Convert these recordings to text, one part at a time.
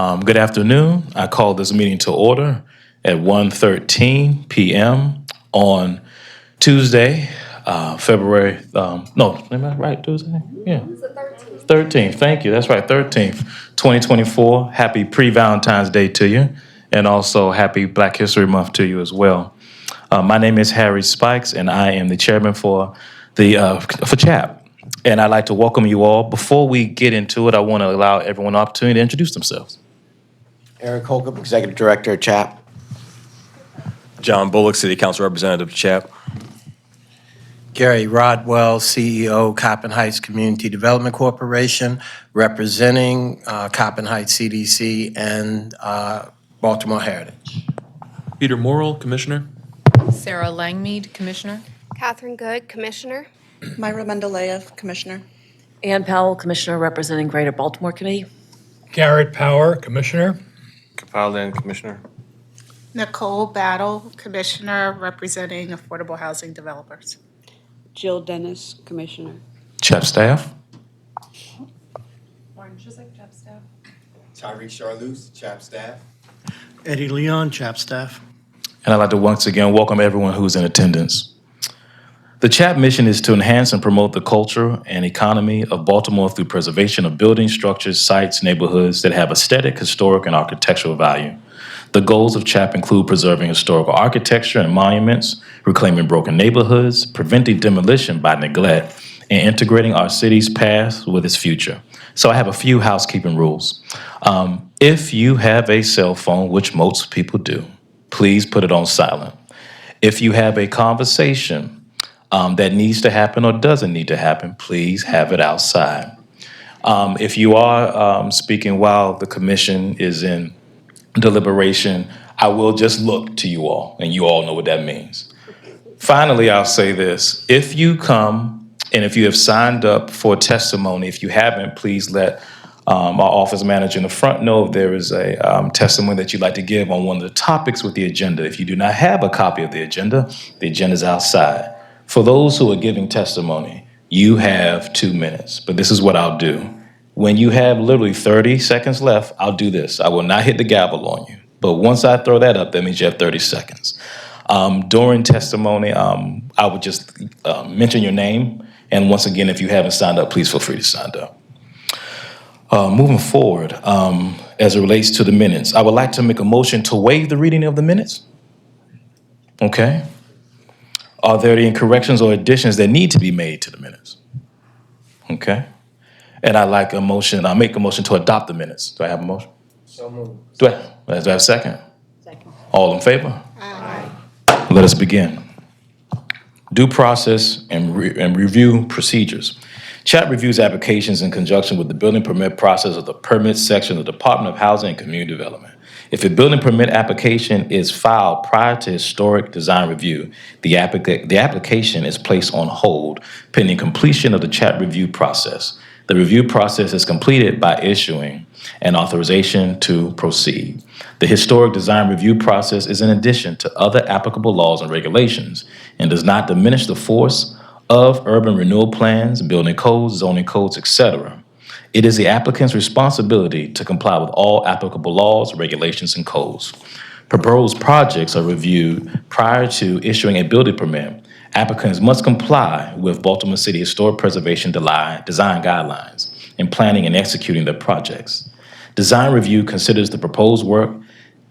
Good afternoon. I call this meeting to order at 1:13 p.m. on Tuesday, February, no, am I right, Tuesday? Yeah. 13th, thank you, that's right, 13th, 2024. Happy pre-Valentine's Day to you, and also happy Black History Month to you as well. My name is Harry Spikes, and I am the chairman for CHAP. And I'd like to welcome you all. Before we get into it, I want to allow everyone an opportunity to introduce themselves. Eric Holcomb, Executive Director of CHAP. John Bullock, City Council Representative, CHAP. Gary Rodwell, CEO, Coppin Heights Community Development Corporation, representing Coppin Heights CDC and Baltimore Heritage. Peter Morrill, Commissioner. Sarah Langmead, Commissioner. Catherine Good, Commissioner. Myra Mendeleev, Commissioner. Ann Powell, Commissioner representing Greater Baltimore Committee. Garrett Power, Commissioner. Kapalan, Commissioner. Nicole Battle, Commissioner representing Affordable Housing Developers. Jill Dennis, Commissioner. CHAP staff. Lauren Chiswick, CHAP staff. Tyreek Charlouse, CHAP staff. Eddie Leon, CHAP staff. And I'd like to once again welcome everyone who's in attendance. The CHAP mission is to enhance and promote the culture and economy of Baltimore through preservation of buildings, structures, sites, neighborhoods that have aesthetic, historic, and architectural value. The goals of CHAP include preserving historical architecture and monuments, reclaiming broken neighborhoods, preventing demolition by neglect, and integrating our city's past with its future. So I have a few housekeeping rules. If you have a cell phone, which most people do, please put it on silent. If you have a conversation that needs to happen or doesn't need to happen, please have it outside. If you are speaking while the commission is in deliberation, I will just look to you all, and you all know what that means. Finally, I'll say this. If you come and if you have signed up for testimony, if you haven't, please let our office manager in the front know if there is a testimony that you'd like to give on one of the topics with the agenda. If you do not have a copy of the agenda is outside. For those who are giving testimony, you have 2 minutes, but this is what I'll do. When you have literally 30 seconds left, I'll do this. I will not hit the gavel on you, but once I throw that up, that means you have 30 seconds. During testimony, I would just mention your name, and once again, if you haven't signed up, please feel free to sign up. Moving forward, as it relates to the minutes, I would like to make a motion to waive the reading of the minutes. Okay. Are there any corrections or additions that need to be made to the minutes? Okay. And I'll make a motion to adopt the minutes. Do I have a motion? So moved. Do I have a second? Second. All in favor? Aye. Let us begin. Due process and review procedures. CHAP reviews applications in conjunction with the building permit process of the permits section of the Department of Housing and Community Development. If a building permit application is filed prior to historic design review, the application is placed on hold pending completion of the CHAP review process. The review process is completed by issuing an authorization to proceed. The historic design review process is in addition to other applicable laws and regulations and does not diminish the force of urban renewal plans, building codes, zoning codes, etc. It is the applicant's responsibility to comply with all applicable laws, regulations, and codes. Proposed projects are reviewed prior to issuing a building permit. Applicants must comply with Baltimore City Historic Preservation Design Guidelines in planning and executing their projects. Design review considers the proposed work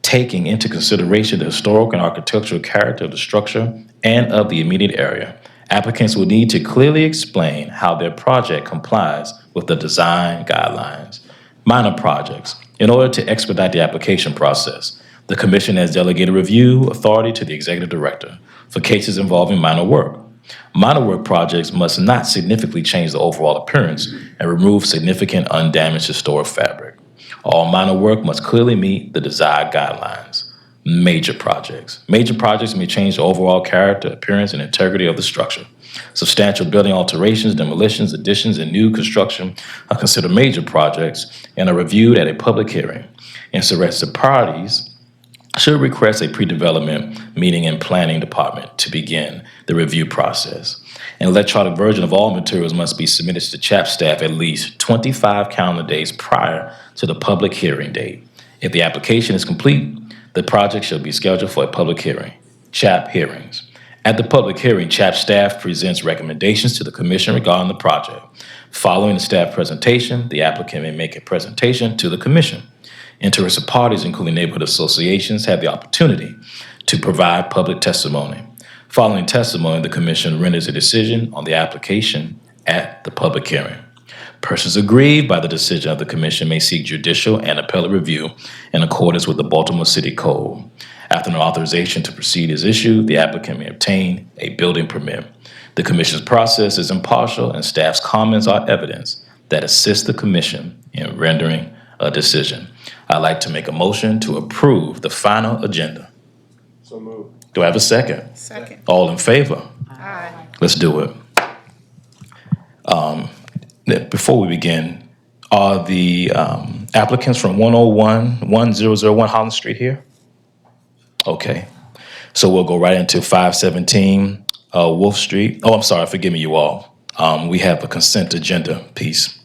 taking into consideration the historic and architectural character of the structure and of the immediate area. Applicants will need to clearly explain how their project complies with the design guidelines. Minor projects. In order to expedite the application process, the Commission has delegated review authority to the Executive Director for cases involving minor work. Minor work projects must not significantly change the overall appearance and remove significant undamaged historic fabric. All minor work must clearly meet the design guidelines. Major projects. Major projects may change the overall character, appearance, and integrity of the structure. Substantial building alterations, demolitions, additions, and new construction are considered major projects and are reviewed at a public hearing. Interested parties should request a pre-development meeting in planning department to begin the review process. An electronic version of all materials must be submitted to CHAP staff at least 25 calendar days prior to the public hearing date. If the application is complete, the project shall be scheduled for a public hearing. CHAP hearings. At the public hearing, CHAP staff presents recommendations to the commission regarding the project. Following the staff presentation, the applicant may make a presentation to the commission. Interested parties, including neighborhood associations, have the opportunity to provide public testimony. Following testimony, the commission renders a decision on the application at the public hearing. Persons aggrieved by the decision of the commission may seek judicial and appellate review in accordance with the Baltimore City Code. After an authorization to proceed is issued, the applicant may obtain a building permit. The commission's process is impartial, and staff's comments are evidence that assist the commission in rendering a decision. I'd like to make a motion to approve the final agenda. So moved. Do I have a second? Second. All in favor? Aye. Let's do it. Before we begin, are the applicants from 1001 Holland Street here? Okay. So we'll go right into 517 Wolf Street. Oh, I'm sorry. Forgive me, you all. We have a consent agenda piece.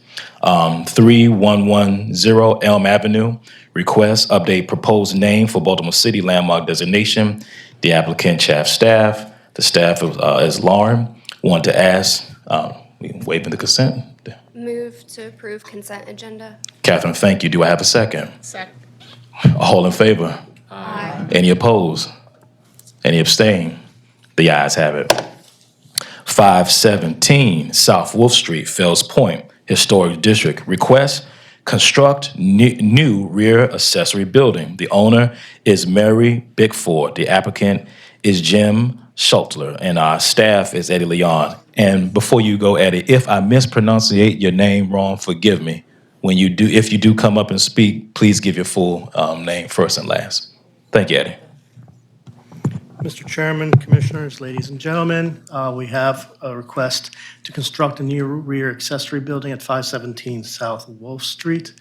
3110 Elm Avenue, request update proposed name for Baltimore City landmark designation. The applicant, CHAP staff. The staff is Lauren. Want to ask, we waiving the consent? Move to approve consent agenda. Catherine, thank you. Do I have a second? Second. All in favor? Aye. Any opposed? Any abstain? The ayes have it. 517 South Wolf Street, Fells Point, Historic District. Request, construct new rear accessory building. The owner is Mary Bickford. The applicant is Jim Schultler, and our staff is Eddie Leon. And before you go, Eddie, if I mispronunciate your name wrong, forgive me. When you do, if you do come up and speak, please give your full name first and last. Thank you, Eddie. Mr. Chairman, Commissioners, ladies and gentlemen, we have a request to construct a new rear accessory building at 517 South Wolf Street.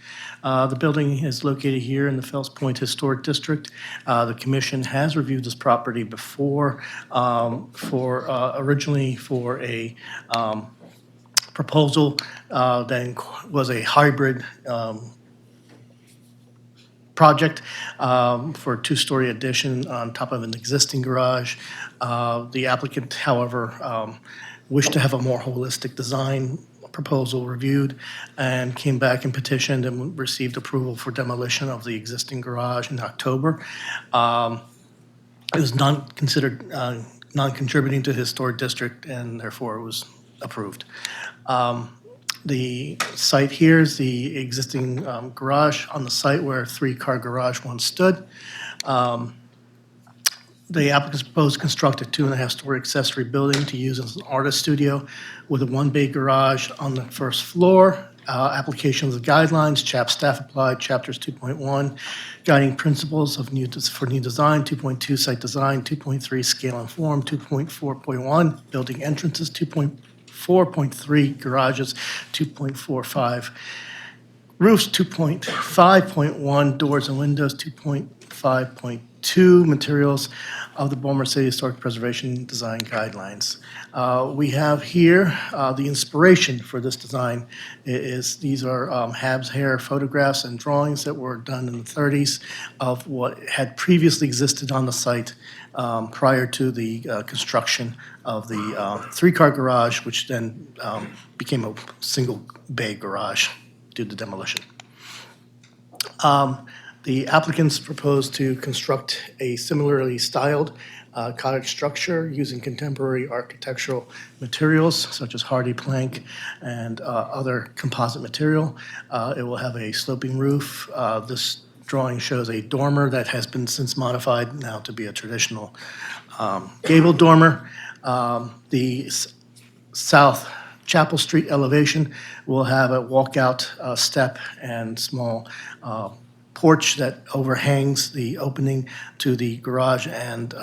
The building is located here in the Fells Point Historic District. The commission has reviewed this property before originally for a proposal that was a hybrid project for a two-story addition on top of an existing garage. The applicant, however, wished to have a more holistic design proposal reviewed and came back and petitioned and received approval for demolition of the existing garage in October. It was considered non-contributing to the historic district, and therefore it was approved. The site here is the existing garage on the site where a three-car garage once stood. The applicants proposed to construct a 2.5-story accessory building to use as an artist studio with a one-bay garage on the first floor. Applications of guidelines, CHAP staff applied, chapters 2.1, guiding principles of for new design, 2.2 site design, 2.3 scale and form, 2.4.1 building entrances, 2.4.3 garages, 2.45 roofs, 2.5.1 doors and windows, 2.5.2 materials of the Baltimore City Historic Preservation Design Guidelines. We have here the inspiration for this design these are Hab's hair photographs and drawings that were done in the 30s of what had previously existed on the site prior to the construction of the three-car garage, which then became a single bay garage due to demolition. The applicants propose to construct a similarly styled cottage structure using contemporary architectural materials such as hardy plank and other composite material. It will have a sloping roof. This drawing shows a dormer that has been since modified now to be a traditional gable dormer. The South Chapel Street elevation will have a walkout step and small porch that overhangs the opening to the garage and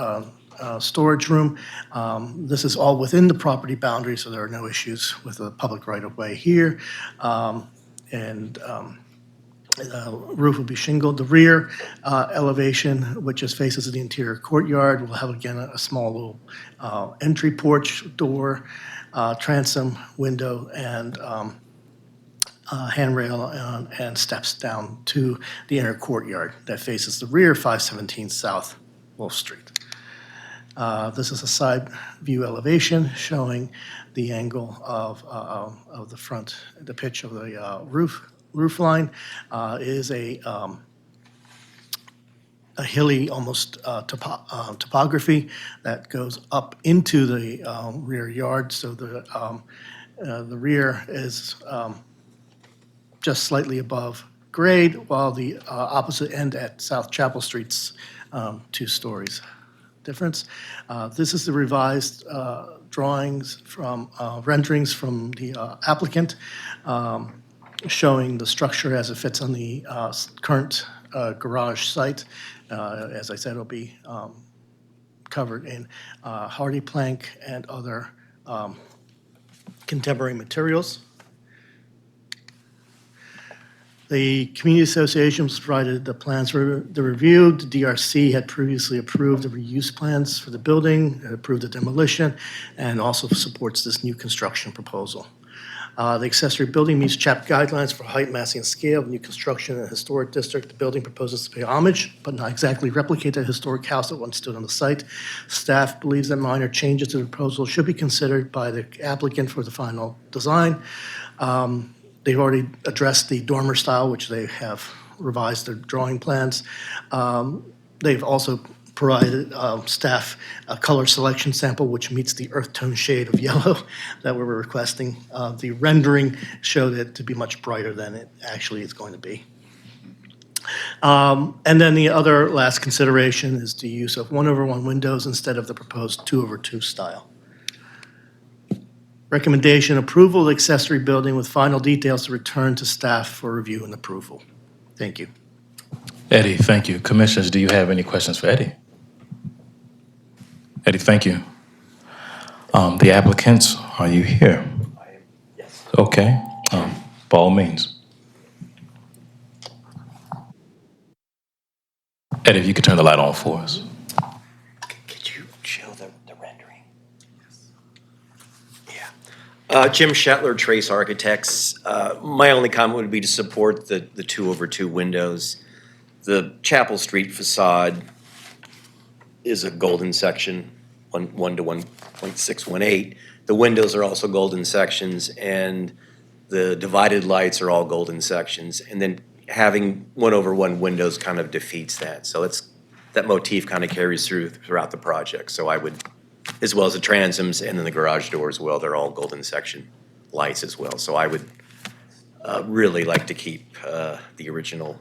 storage room. This is all within the property boundary, so there are no issues with the public right-of-way here. Roof will be shingled. The rear elevation, which just faces the interior courtyard, will have again a small little entry porch, door, transom, window, and handrail and steps down to the inner courtyard that faces the rear 517 South Wolf Street. This is a side view elevation showing the angle of the front, the pitch of the roof line. Is a hilly almost topography that goes up into the rear yard. So the rear is just slightly above grade, while the opposite end at South Chapel Street's 2 stories difference. This is the revised drawings from renderings from the applicant, showing the structure as it fits on the current garage site. As I said, it'll be covered in hardy plank and other contemporary materials. The community association was provided the plans for the review. The DRC had previously approved the reuse plans for the building, approved the demolition, and also supports this new construction proposal. The accessory building meets CHAP guidelines for height, massing, and scale of new construction in a historic district. The building proposes to pay homage, but not exactly replicate the historic house that once stood on the site. Staff believes that minor changes to the proposal should be considered by the applicant for the final design. They've already addressed the dormer style, which they have revised their drawing plans. They've also provided staff a color selection sample, which meets the earth tone shade of yellow that we were requesting. The rendering showed it to be much brighter than it actually is going to be. And then the other last consideration is the use of 1/1 windows instead of the proposed 2/2 style. Recommendation, approval of the accessory building with final details to return to staff for review and approval. Thank you. Eddie, thank you. Commissioners, do you have any questions for Eddie? Eddie, thank you. The applicants, are you here? Yes. Okay, by all means. Eddie, if you could turn the light on for us. Could you show the rendering? Yeah. Jim Shetler, Trace Architects. My only comment would be to support the 2/2 windows. The Chapel Street facade is a golden section, 1 to 1.618. The windows are also golden sections, and the divided lights are all golden sections. And then having 1/1 windows kind of defeats that. So that motif kind of carries throughout the project. So I would, as well as the transoms and then the garage door as well, they're all golden section lights as well. So I would really like to keep the original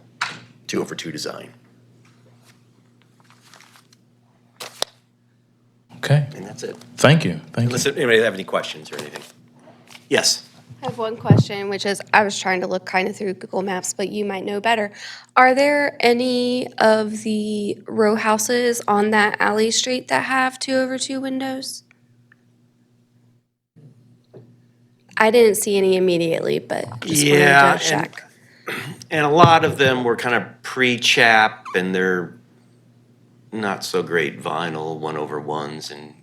2/2 design. Okay, And that's it. thank you, thank Unless you. anybody have any questions or anything. Yes. I have one question, which is, I was trying to look kind of through Google Maps, but you might know better. Are there any of the row houses on that alley street that have 2/2 windows? I didn't see any immediately, but just Yeah, wanted to check. And a lot of them were kind of pre-chap, and they're not so great vinyl 1/1s, and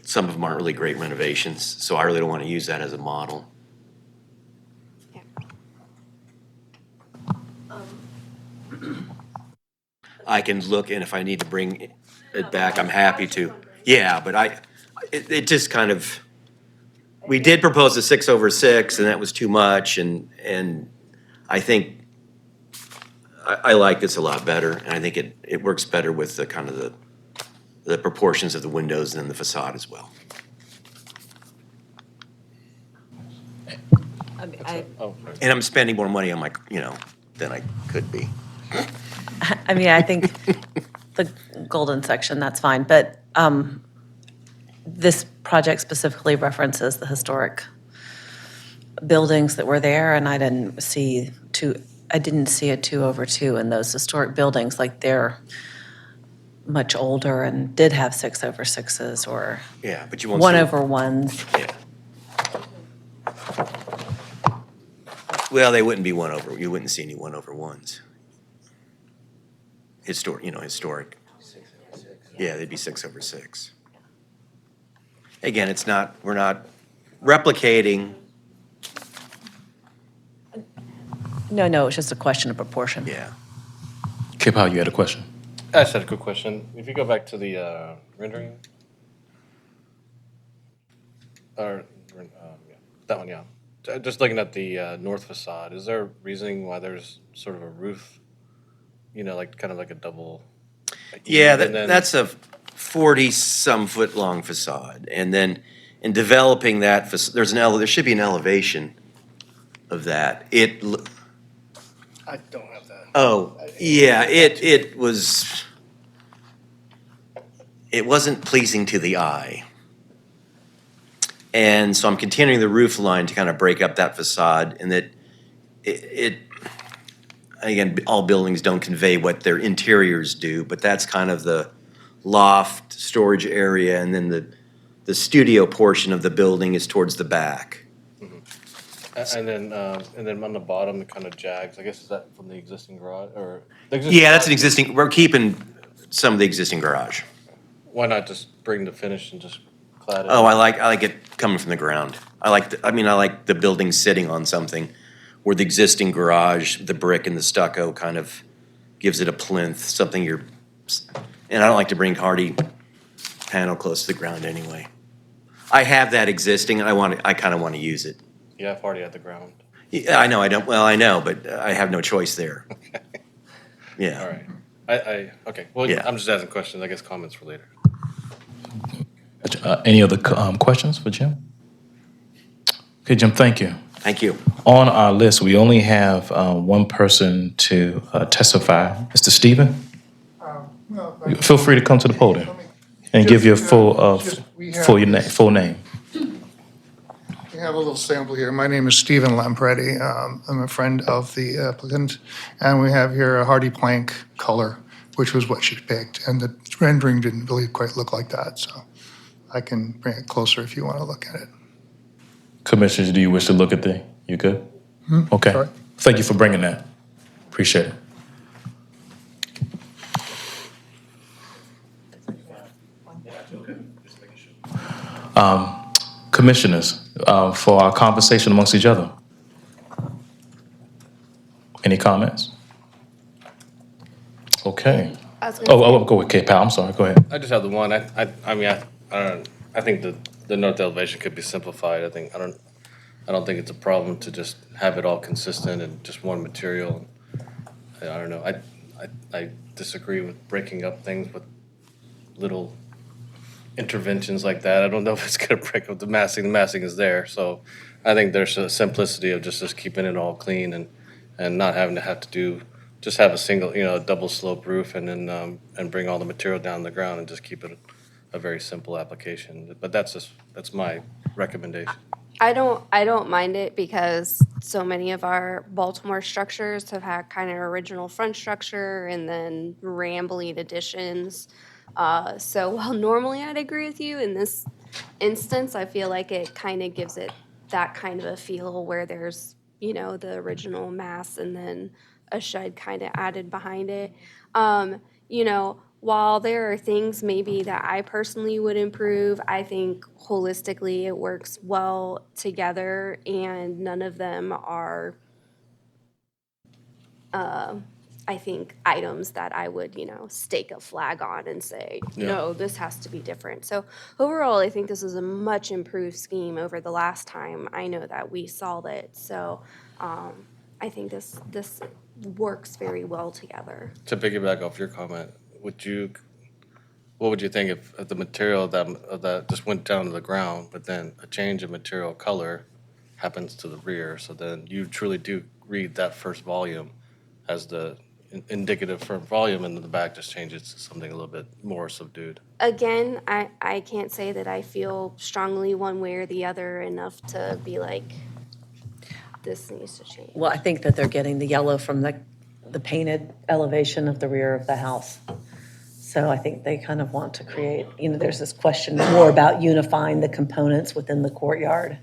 some of them aren't really great renovations, so I really don't want to use that as a model. I can look, and if I need to bring it back, I'm happy to. Yeah, but it just kind of, we did propose a 6/6, and that was too much, and I think I like this a lot better, and I think it works better with the kind of the proportions of the windows and the facade as well. And I'm spending more money on my, than I could be. I mean, I think the golden section, that's fine, but this project specifically references the historic buildings that were there, and I didn't see a 2/2 in those historic buildings, like they're much older and did have 6/6s or Yeah, but you won't see. 1/1s. Yeah. Well, they wouldn't be you wouldn't see any 1/1s. Historic. Yeah, they'd be 6/6. Again, we're not replicating No, it's just a question of proportion. Yeah. Kip, how you had a question? I just had a quick question. If you go back to the rendering, or yeah, that one, yeah. Just looking at the north facade, is there a reasoning why there's sort of a roof, like kind of like a double? Yeah, and then- that's a 40-some foot long facade. And then in developing that, there should be an elevation of that. I don't have that. Oh, yeah, it wasn't pleasing to the eye. And so I'm continuing the roof line to kind of break up that facade, and that again, all buildings don't convey what their interiors do, but that's kind of the loft storage area, and then the studio portion of the building is towards the back. And then on the bottom, it kind of jags. I guess is that from the existing garage or? Yeah, that's an existing, we're keeping some of the existing garage. Why not just bring the finish and just clad it? Oh, I like it coming from the ground. I like the building sitting on something where the existing garage, the brick and the stucco kind of gives it a plinth, something and I don't like to bring hardy panel close to the ground anyway. I have that existing and I kind of want to use it. Yeah, I've already at the ground. Yeah, I know, I know, but I have no choice there. Yeah. All right. Okay. Well, Yeah. I'm just asking questions. I guess comments for later. Any other questions for Jim? Okay, Jim, thank you. Thank you. On our list, we only have one person to testify. Mr. Stephen, feel free to come to the podium and give your full name. We have a little sample here. My name is Stephen Lampretti. I'm a friend of the applicant, and we have here a hardy plank color, which was what she picked, and the rendering didn't really quite look like that, so I can bring it closer if you want to look at it. Commissioners, do you wish to look at you good? Okay. Sorry. Thank you for bringing that. Appreciate it. Commissioners, for our conversation amongst each other. Any comments? Okay. I was gonna say- Go ahead, K-Pal. I'm sorry. Go ahead. I just have the one. I think the north elevation could be simplified. I don't think it's a problem to just have it all consistent and just one material. I don't know. I disagree with breaking up things with little interventions like that. I don't know if it's gonna break up the massing. The massing is there, so I think there's a simplicity of just keeping it all clean and not having to do just have a single, a double slope roof and then and bring all the material down the ground and just keep it a very simple application. But that's my recommendation. I don't mind it because so many of our Baltimore structures have had kind of original front structure and then rambling additions. So while normally I'd agree with you, in this instance, I feel like it kind of gives it that kind of a feel where there's, the original mass and then a shed kind of added behind it. While there are things maybe that I personally would improve, I think holistically it works well together and none of them are, I think, items that I would, stake a flag on and say, no, this has to be different. So overall, I think this is a much improved scheme over the last time I know that we saw it. So I think this works very well together. To piggyback off your comment, what would you think if the material that just went down to the ground, but then a change of material color happens to the rear, so then you truly do read that first volume as the indicative for volume, and then the back just changes to something a little bit more subdued? Again, I can't say that I feel strongly one way or the other enough to be like, this needs to change. Well, I think that they're getting the yellow from the painted elevation of the rear of the house. So I think they kind of want to create, there's this question more about unifying the components within the courtyard.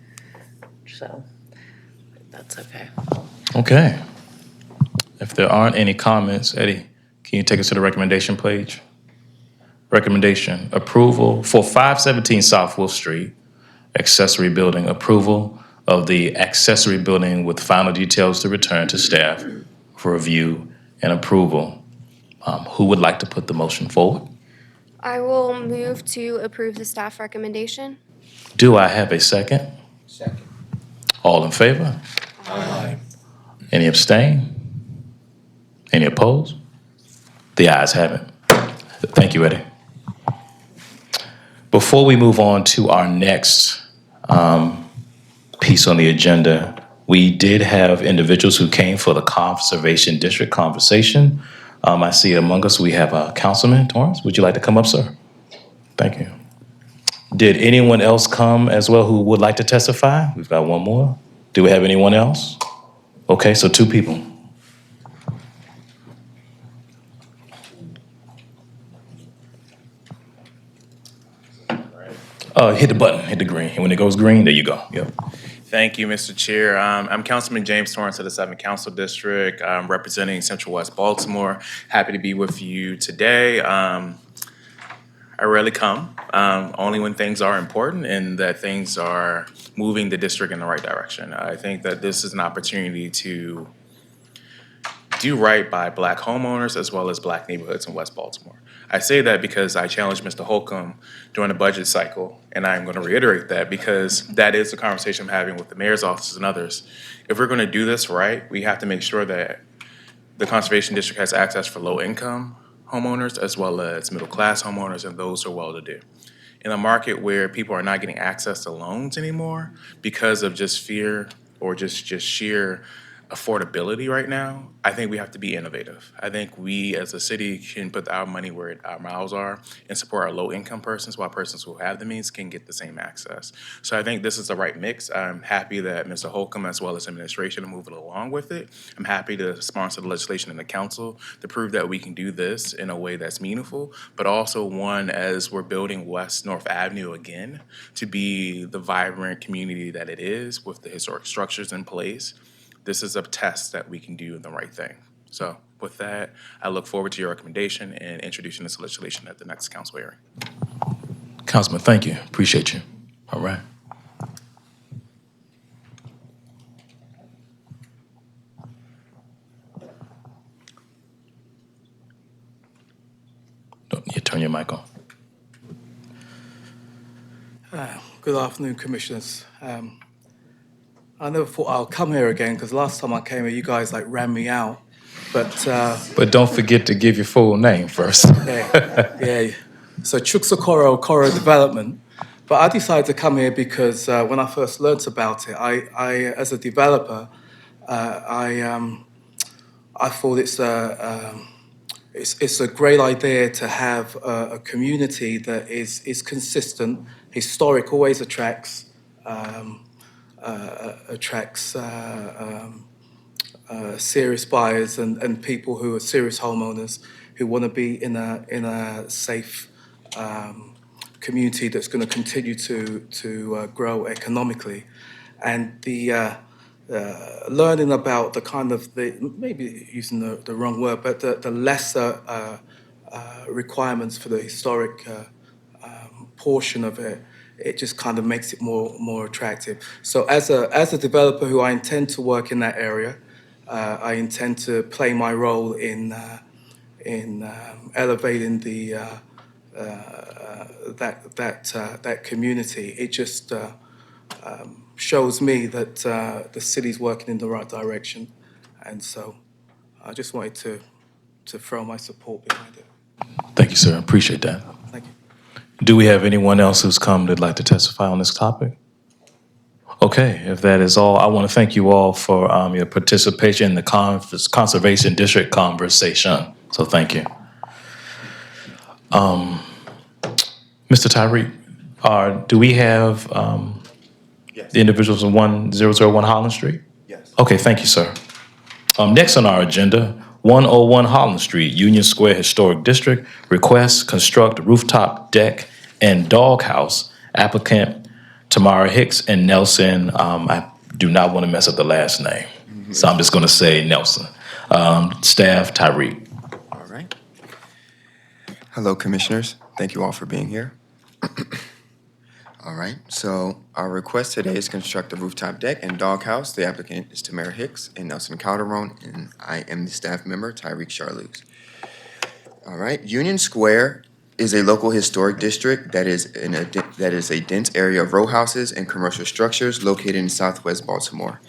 So that's okay. Okay. If there aren't any comments, Eddie, can you take us to the recommendation page? Recommendation, approval for 517 South Wolf Street, accessory building, approval of the accessory building with final details to return to staff for review and approval. Who would like to put the motion forward? I will move to approve the staff recommendation. Do I have a second? Second. All in favor? Aye. Any abstain? Any opposed? The ayes have it. Thank you, Eddie. Before we move on to our next piece on the agenda, we did have individuals who came for the Conservation District conversation. I see among us, we have Councilman Torrance. Would you like to come up, sir? Thank you. Did anyone else come as well who would like to testify? We've got one more. Do we have anyone else? Okay, so 2 people. Hit the button, hit the green. And when it goes green, there you go. Yep. Thank you, Mr. Chair. I'm Councilman James Torrance of the 7th Council District, representing Central West Baltimore. Happy to be with you today. I rarely come, only when things are important and that things are moving the district in the right direction. I think that this is an opportunity to do right by Black homeowners as well as Black neighborhoods in West Baltimore. I say that because I challenged Mr. Holcomb during the budget cycle, and I'm going to reiterate that because that is the conversation I'm having with the mayor's offices and others. If we're going to do this right, we have to make sure that the Conservation District has access for low-income homeowners as well as middle-class homeowners and those who are well-to-do. In a market where people are not getting access to loans anymore because of just fear or just sheer affordability right now, I think we have to be innovative. I think we as a city can put our money where our mouths are and support our low-income persons while persons who have the means can get the same access. So I think this is the right mix. I'm happy that Mr. Holcomb as well as administration are moving along with it. I'm happy to sponsor the legislation in the council to prove that we can do this in a way that's meaningful, but also one as we're building West North Avenue again to be the vibrant community that it is with the historic structures in place. This is a test that we can do the right thing. So with that, I look forward to your recommendation and introducing this legislation at the next council hearing. Councilman, thank you. Appreciate you. All right. You turn your mic on. Good afternoon, Commissioners. I never thought I'll come here again because last time I came here, you guys ran me out. But don't forget to give your full name first. yeah. So Chukwuokoro Okoro Development. But I decided to come here because when I first learnt about it, I as a developer, I thought it's a great idea to have a community that is consistent, historic, always attracts serious buyers and people who are serious homeowners who want to be in a safe community that's going to continue to grow economically, and the learning about the kind of maybe using the wrong word, but the lesser requirements for the historic portion of it. It just kind of makes it more attractive. So as a developer who I intend to work in that area, I intend to play my role in elevating that community. It just shows me that the city's working in the right direction, and so I just wanted to throw my support behind it. Thank you, sir. Appreciate that. Thank you. Do we have anyone else who's come that'd like to testify on this topic? Okay, if that is all, I want to thank you all for your participation in the Conservation District conversation. So thank you. Mr. Tyreek, do we have Yes. the individuals in 1001 Holland Street? Yes. Okay, thank you, sir. Next on our agenda, 101 Holland Street, Union Square Historic District, request construct rooftop deck and doghouse. Applicant Tamara Hicks and Nelson. I do not want to mess up the last name, so I'm just going to say Nelson. Staff Tyreek. All right. Hello, Commissioners. Thank you all for being here. All right, so our request today is construct a rooftop deck and doghouse. The applicant is Tamara Hicks and Nelson Calderon, and I am the staff member, Tyreek Charluz. All right, Union Square is a local historic district that is a dense area of row houses and commercial structures located in southwest Baltimore.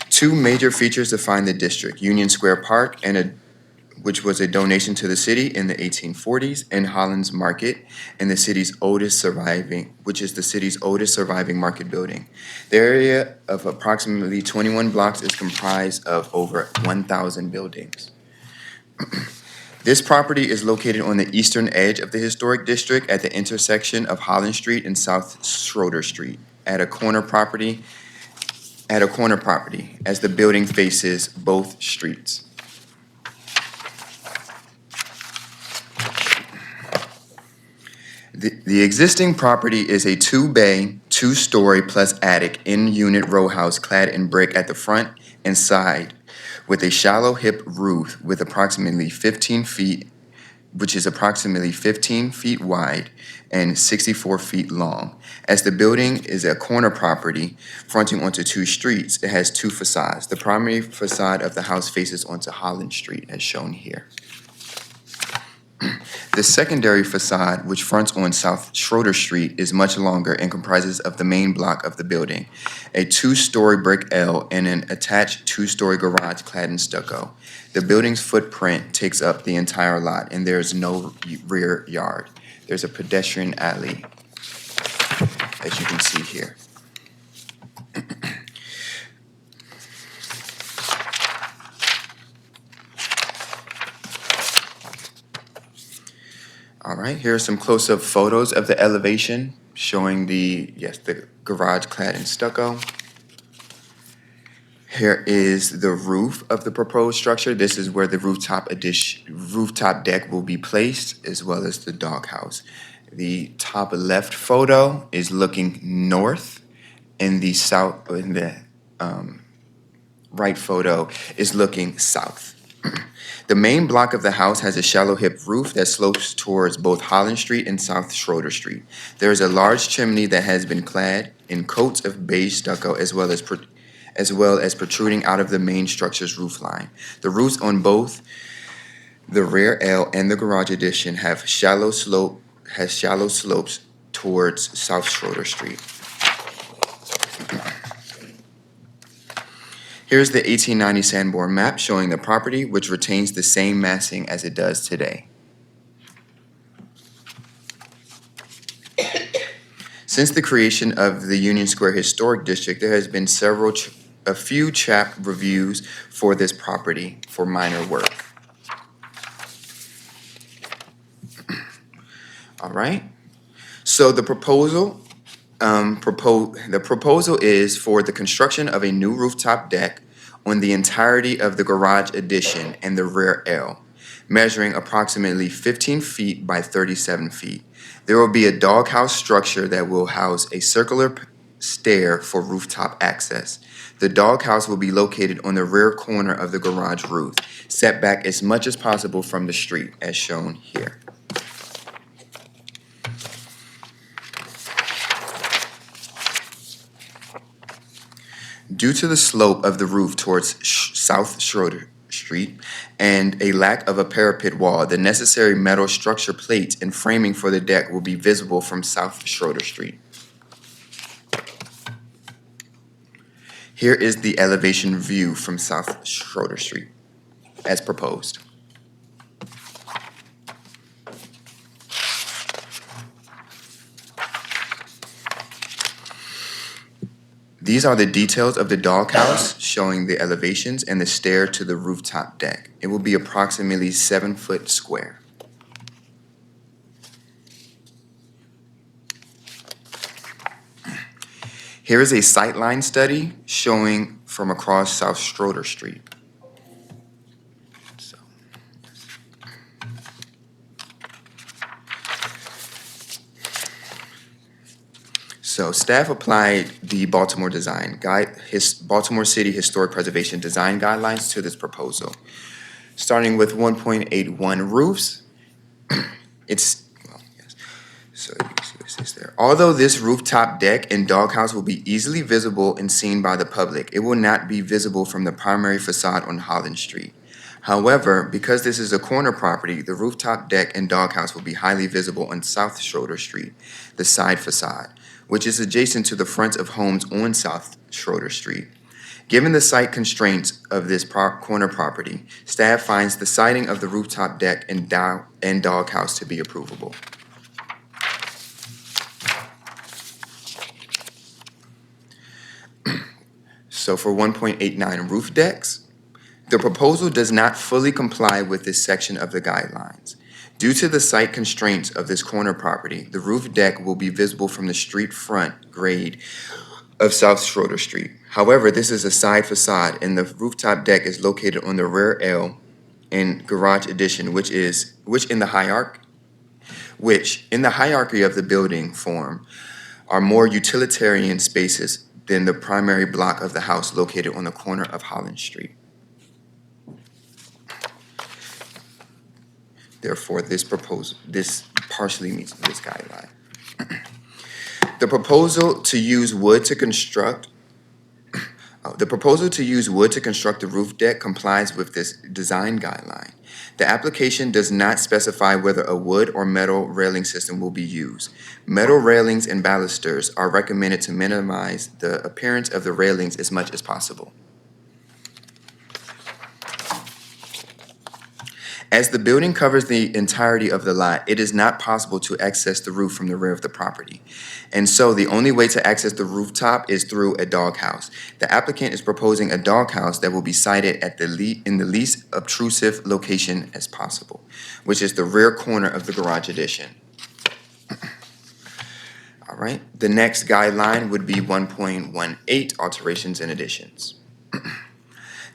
Two major features define the district: Union Square Park, which was a donation to the city in the 1840s, and Holland's Market, and the city's oldest surviving market building. The area of approximately 21 blocks is comprised of over 1,000 buildings. This property is located on the eastern edge of the historic district at the intersection of Holland Street and South Schroeder Street at a corner property as the building faces both streets. The existing property is a two-bay, two-story plus attic in-unit row house clad in brick at the front and side with a shallow hip roof with approximately 15 feet, which is approximately 15 feet wide and 64 feet long. As the building is a corner property fronting onto two streets, it has two facades. The primary facade of the house faces onto Holland Street, as shown here. The secondary facade, which fronts on South Schroeder Street, is much longer and comprises of the main block of the building, a two-story brick L and an attached two-story garage clad in stucco. The building's footprint takes up the entire lot, and there is no rear yard. There's a pedestrian alley, as you can see here. All right, here are some close-up photos of the elevation showing the garage clad in stucco. Here is the roof of the proposed structure. This is where the rooftop deck will be placed, as well as the doghouse. The top left photo is looking north, and the right photo is looking south. The main block of the house has a shallow hip roof that slopes towards both Holland Street and South Schroeder Street. There is a large chimney that has been clad in coats of beige stucco as well as protruding out of the main structure's roof line. The roofs on both the rear L and the garage addition have shallow slopes towards South Schroeder Street. Here's the 1890 Sanborn map showing the property, which retains the same massing as it does today. Since the creation of the Union Square Historic District, there has been a few CHAP reviews for this property for minor work. All right. So the proposal is for the construction of a new rooftop deck on the entirety of the garage addition and the rear L, measuring approximately 15 feet by 37 feet. There will be a doghouse structure that will house a circular stair for rooftop access. The doghouse will be located on the rear corner of the garage roof, set back as much as possible from the street, as shown here. Due to the slope of the roof towards South Schroeder Street and a lack of a parapet wall, the necessary metal structure plates and framing for the deck will be visible from South Schroeder Street. Here is the elevation view from South Schroeder Street as proposed. These are the details of the doghouse showing the elevations and the stair to the rooftop deck. It will be approximately 7 foot square. Here is a sightline study showing from across South Schroeder Street. So staff applied the Baltimore City Historic Preservation Design Guidelines to this proposal. Starting with 1.81 roofs, So you can see what it says there. Although this rooftop deck and doghouse will be easily visible and seen by the public, it will not be visible from the primary facade on Holland Street. However, because this is a corner property, the rooftop deck and doghouse will be highly visible on South Schroeder Street, the side facade, which is adjacent to the front of homes on South Schroeder Street. Given the site constraints of this corner property, staff finds the siting of the rooftop deck and doghouse to be approvable. So for 1.89 roof decks, the proposal does not fully comply with this section of the guidelines. Due to the site constraints of this corner property, the roof deck will be visible from the street front grade of South Schroeder Street. However, this is a side facade and the rooftop deck is located on the rear L and garage addition, which in the hierarchy of the building form are more utilitarian spaces than the primary block of the house located on the corner of Holland Street. Therefore, this partially meets this guideline. The proposal to use wood to construct the roof deck complies with this design guideline. The application does not specify whether a wood or metal railing system will be used. Metal railings and balusters are recommended to minimize the appearance of the railings as much as possible. As the building covers the entirety of the lot, it is not possible to access the roof from the rear of the property. And so the only way to access the rooftop is through a doghouse. The applicant is proposing a doghouse that will be sited at in the least obtrusive location as possible, which is the rear corner of the garage addition. All right, the next guideline would be 1.18, alterations and additions.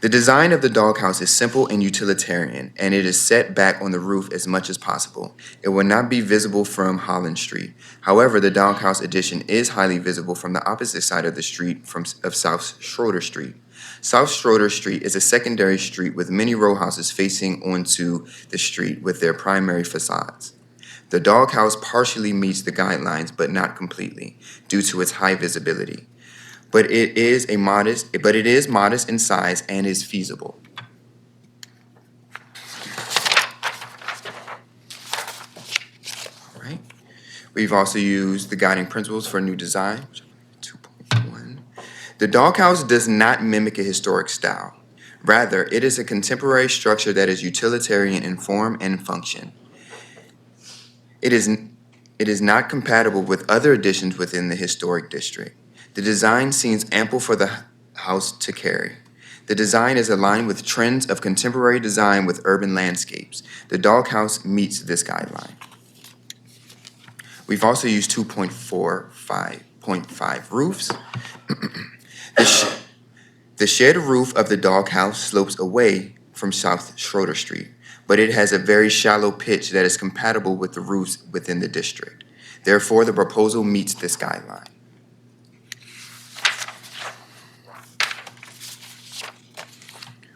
The design of the doghouse is simple and utilitarian, and it is set back on the roof as much as possible. It will not be visible from Holland Street. However, the doghouse addition is highly visible from the opposite side of the street of South Schroeder Street. South Schroeder Street is a secondary street with many row houses facing onto the street with their primary facades. The doghouse partially meets the guidelines, but not completely, due to its high visibility. But it is modest in size and is feasible. All right. We've also used the guiding principles for new design, 2.1. The doghouse does not mimic a historic style. Rather, it is a contemporary structure that is utilitarian in form and function. It is not compatible with other additions within the historic district. The design seems ample for the house to carry. The design is aligned with trends of contemporary design with urban landscapes. The doghouse meets this guideline. We've also used 2.45 roofs. The shed roof of the doghouse slopes away from South Schroeder Street, but it has a very shallow pitch that is compatible with the roofs within the district. Therefore, the proposal meets this guideline.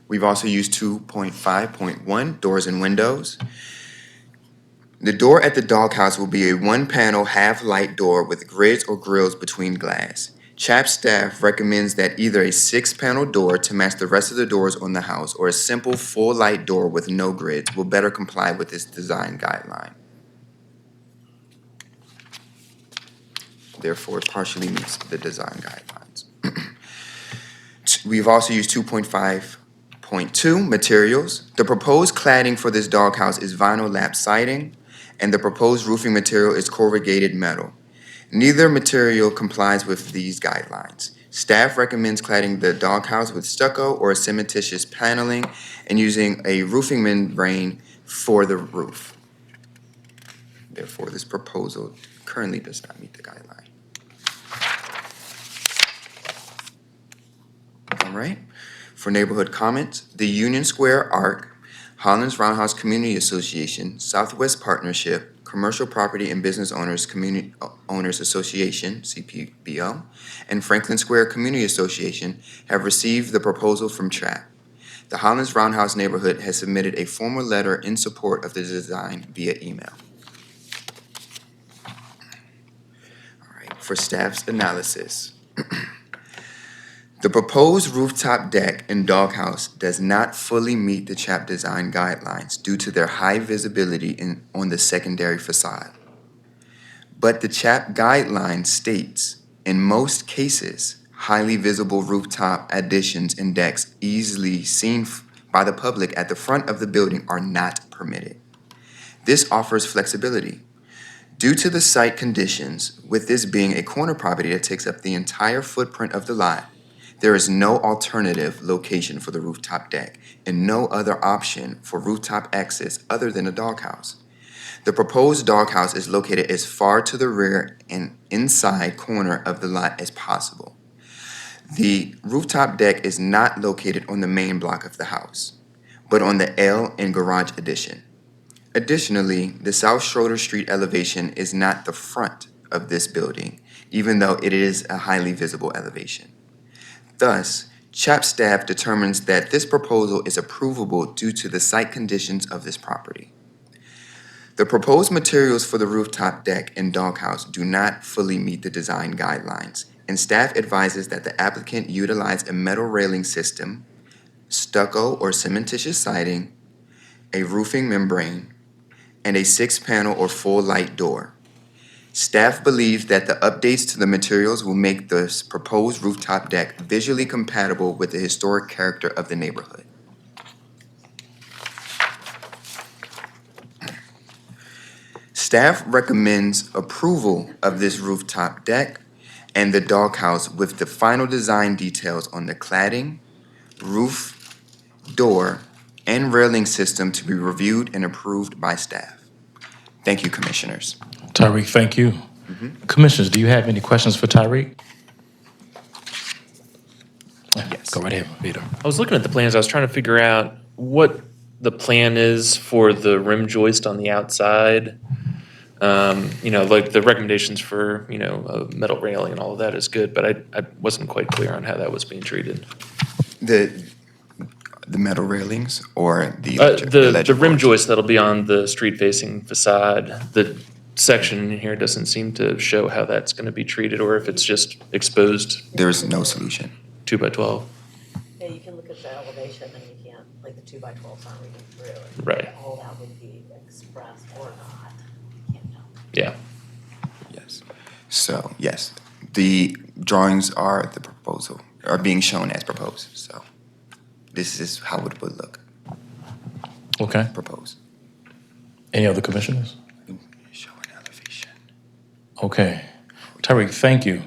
We've also used 2.5.1, doors and windows. The door at the doghouse will be a one-panel half-light door with grids or grills between glass. CHAP staff recommends that either a 6-panel door to match the rest of the doors on the house or a simple full-light door with no grids will better comply with this design guideline. Therefore, it partially meets the design guidelines. We've also used 2.5.2, materials. The proposed cladding for this doghouse is vinyl lap siding, and the proposed roofing material is corrugated metal. Neither material complies with these guidelines. Staff recommends cladding the doghouse with stucco or cementitious paneling and using a roofing membrane for the roof. Therefore, this proposal currently does not meet the guideline. All right. For neighborhood comments, the Union Square Arc, Holland's Roundhouse Community Association, Southwest Partnership, Commercial Property and Business Owners Community Owners Association, CPBO, and Franklin Square Community Association have received the proposal from CHAP. The Holland's Roundhouse neighborhood has submitted a formal letter in support of the design via email. for staff's analysis. The proposed rooftop deck and doghouse does not fully meet the CHAP design guidelines due to their high visibility on the secondary facade. But the CHAP guideline states, in most cases, highly visible rooftop additions and decks easily seen by the public at the front of the building are not permitted. This offers flexibility. Due to the site conditions, with this being a corner property that takes up the entire footprint of the lot, there is no alternative location for the rooftop deck and no other option for rooftop access other than a doghouse. The proposed doghouse is located as far to the rear and inside corner of the lot as possible. The rooftop deck is not located on the main block of the house, but on the L and garage addition. Additionally, the South Schroeder Street elevation is not the front of this building, even though it is a highly visible elevation. Thus, CHAP staff determines that this proposal is approvable due to the site conditions of this property. The proposed materials for the rooftop deck and doghouse do not fully meet the design guidelines, and staff advises that the applicant utilize a metal railing system, stucco or cementitious siding, a roofing membrane, and a 6-panel or full light door. Staff believes that the updates to the materials will make this proposed rooftop deck visually compatible with the historic character of the neighborhood. Staff recommends approval of this rooftop deck and the doghouse with the final design details on the cladding, roof, door, and railing system to be reviewed and approved by staff. Thank you, Commissioners. Tyreek, thank you. Commissioners, do you have any questions for Tyreek? Yes. Go right ahead, Peter. I was looking at the plans, I was trying to figure out what the plan is for the rim joist on the outside. Like the recommendations for, a metal railing and all of that is good, but I wasn't quite clear on how that was being treated. The metal railings or the The rim joist that'll be on the street-facing facade, the section in here doesn't seem to show how that's gonna be treated, or if it's just exposed There is no solution. 2 by 12. Yeah, you can look at the elevation and you can't, like the 2x12's not reading through. Right. All that would be expressed or not. You can't tell. Yeah. Yes. So, yes, the drawings are being shown as proposed, so this is how it would look Okay. proposed. Any other commissioners? Show an elevation. Okay. Tyreek, thank you.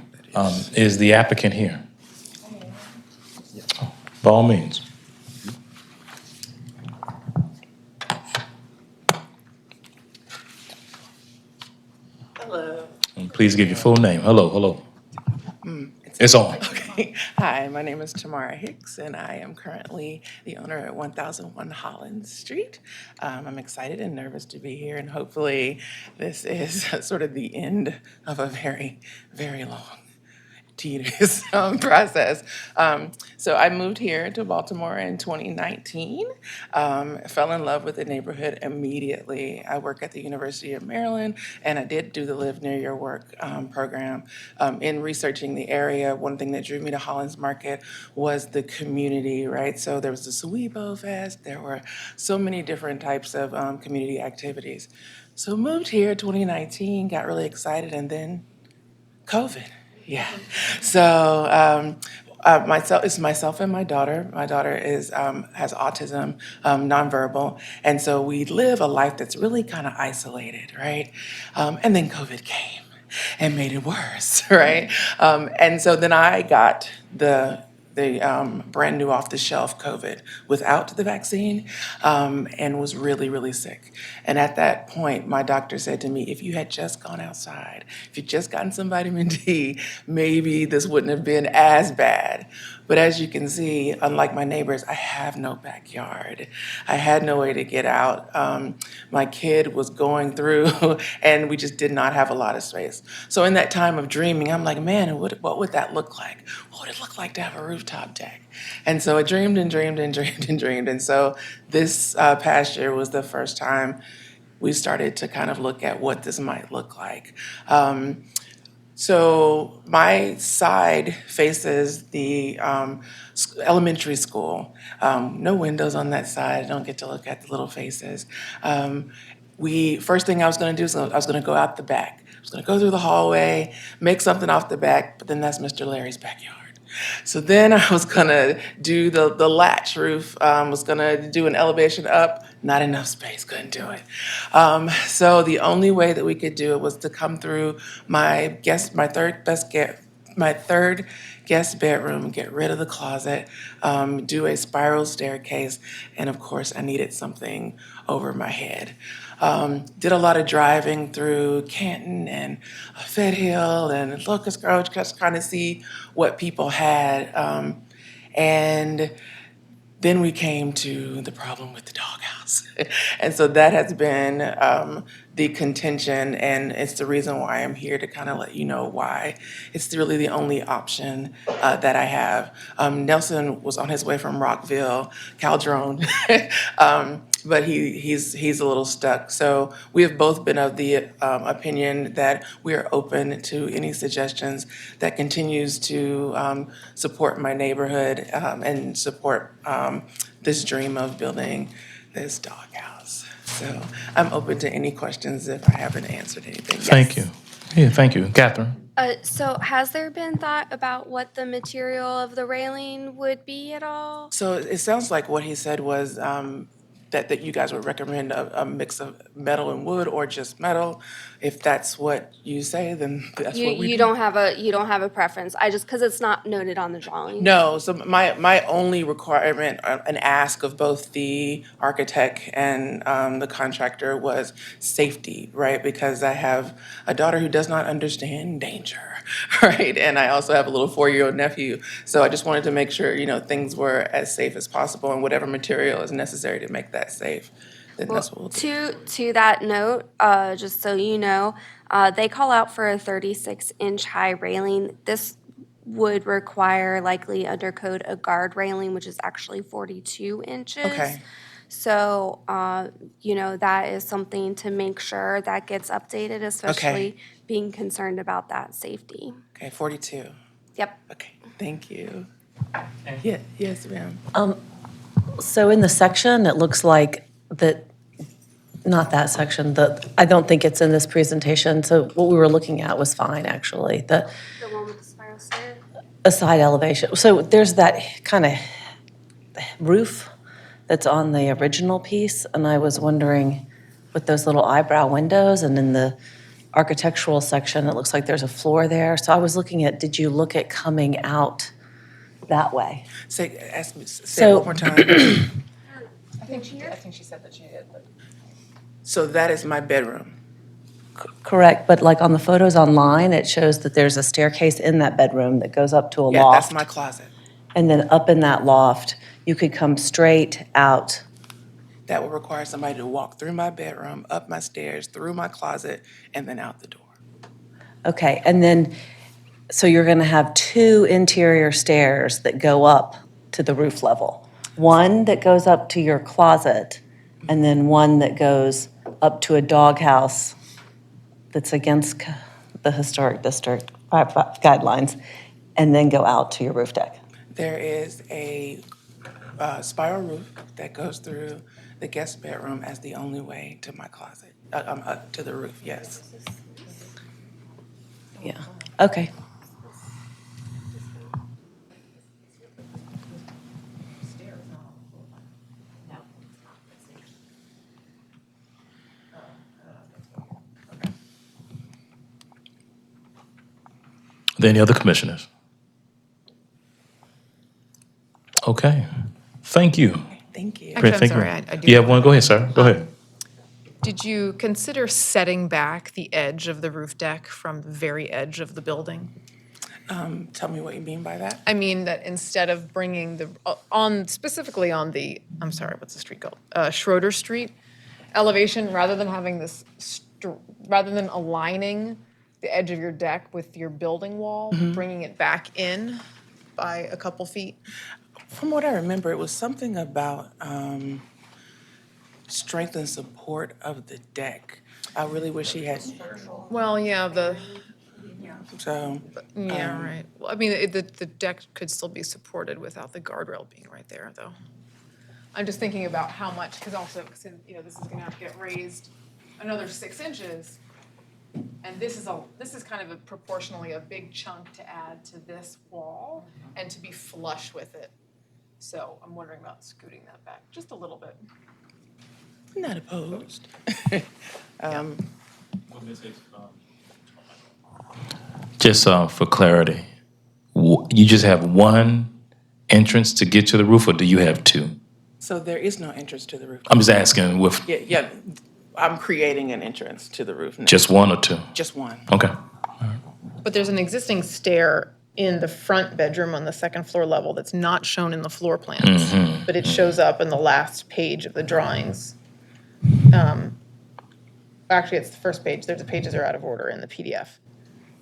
Is the applicant here? Oh, by all means. Hello. And please give your full name. Hello. It's on. Okay. Hi, my name is Tamara Hicks, and I am currently the owner at 1001 Holland Street. I'm excited and nervous to be here, and hopefully this is sort of the end of a very, very long, tedious process. So I moved here to Baltimore in 2019, fell in love with the neighborhood immediately. I work at the University of Maryland, and I did do the Live Near Your Work program. In researching the area, one thing that drew me to Holland's Market was the community, right? So there was the Sweebo Fest, there were so many different types of community activities. So moved here 2019, got really excited, and then COVID. Yeah. So it's myself and my daughter. My daughter has autism, nonverbal, and so we live a life that's really kind of isolated, right? And then COVID came and made it worse, right? And so then I got the brand new off the shelf COVID without the vaccine, and was really, really sick. And at that point, my doctor said to me, if you had just gone outside, if you'd just gotten some vitamin D, maybe this wouldn't have been as bad. But as you can see, unlike my neighbors, I have no backyard. I had no way to get out. My kid was going through, and we just did not have a lot of space. So in that time of dreaming, I'm like, man, what would that look like? What would it look like to have a rooftop deck? And so I dreamed and dreamed and dreamed and dreamed. And so this past year was the first time we started to kind of look at what this might look like. So my side faces the elementary school. No windows on that side. I don't get to look at the little faces. First thing I was going to do is I was going to go out the back. I was going to go through the hallway, make something off the back, but then that's Mr. Larry's backyard. So then I was gonna do the latch roof, was gonna do an elevation up, not enough space, couldn't do it. So the only way that we could do it was to come through my third guest bedroom, get rid of the closet, do a spiral staircase, and of course I needed something over my head. Did a lot of driving through Canton and Fed Hill and Locust Grove, just kind of see what people had. And then we came to the problem with the doghouse. And so that has been the contention, and it's the reason why I'm here to kind of let you know why. It's really the only option that I have. Nelson was on his way from Rockville, Caldron, but he's a little stuck. So we have both been of the opinion that we are open to any suggestions that continues to support my neighborhood and support this dream of building this doghouse. So I'm open to any questions if I haven't answered anything. Thank Yes. you. Yeah, thank you. Catherine? So has there been thought about what the material of the railing would be at all? So it sounds like what he said was that you guys would recommend a mix of metal and wood or just metal. If that's what you say, then that's what we do. You don't have a preference. I just, because it's not noted on the drawing. No, so my only requirement, an ask of both the architect and the contractor was safety, right? Because I have a daughter who does not understand danger, right? And I also have a little 4-year-old nephew. So I just wanted to make sure, things were as safe as possible, and whatever material is necessary to make that safe, then that's what we'll do. To that note, just so you know, they call out for a 36-inch high railing. This would require likely under code a guard railing, which is actually 42 inches. Okay. So, that is something to make sure that gets updated, especially being concerned about that safety. Okay, 42. Yep. Okay, thank you. Yeah, yes, ma'am. So in the section, it looks like that, not that section, I don't think it's in this presentation, so what we were looking at was fine, actually. The one with the spiral stair? A side elevation. So there's that kind of roof that's on the original piece, and I was wondering, with those little eyebrow windows, and in the architectural section, it looks like there's a floor there. So I was looking at, did you look at coming out that way? Say it one more time. I think she said that she did, but. So that is my bedroom. Correct, but like on the photos online, it shows that there's a staircase in that bedroom that goes up to a Yeah, loft. that's my closet. And then up in that loft, you could come straight out. That would require somebody to walk through my bedroom, up my stairs, through my closet, and then out the door. Okay, and then, so you're gonna have 2 interior stairs that go up to the roof level. One that goes up to your closet, and then one that goes up to a doghouse that's against the historic district guidelines, and then go out to your roof deck. There is a spiral roof that goes through the guest bedroom as the only way to my closet, to the roof, yes. Yeah, okay. Are there any other commissioners? Okay, thank you. Thank you. Actually, I'm Thank you. sorry, I do You have have one? Go ahead, sir. Go ahead. Did you consider setting back the edge of the roof deck from the very edge of the building? Tell me what you mean by that. I mean that instead of bringing specifically on the, I'm sorry, what's the street called? Schroeder Street elevation, rather than having this, rather than aligning the edge of your deck with your building wall, bringing it back in by a couple feet? From what I remember, it was something about strength and support of the deck. I really wish he had. Well, yeah, So, Yeah, right. Well, I mean, the deck could still be supported without the guardrail being right there, though. I'm just thinking about how much, because also, you know, this is gonna have to get raised another 6 inches. And this is kind of proportionally a big chunk to add to this wall and to be flush with it. So I'm wondering about scooting that back just a little bit. not opposed. Just for clarity, you just have one entrance to get to the roof, or do you have two? So there is no entrance to the roof. I'm just asking with Yeah, I'm creating an entrance to the roof now. just one or two? Just one. Okay. But there's an existing stair in the front bedroom on the second floor level that's not shown in the floor plans, but it shows up in the last page of the drawings. Actually, it's the first page. The pages are out of order in the PDF.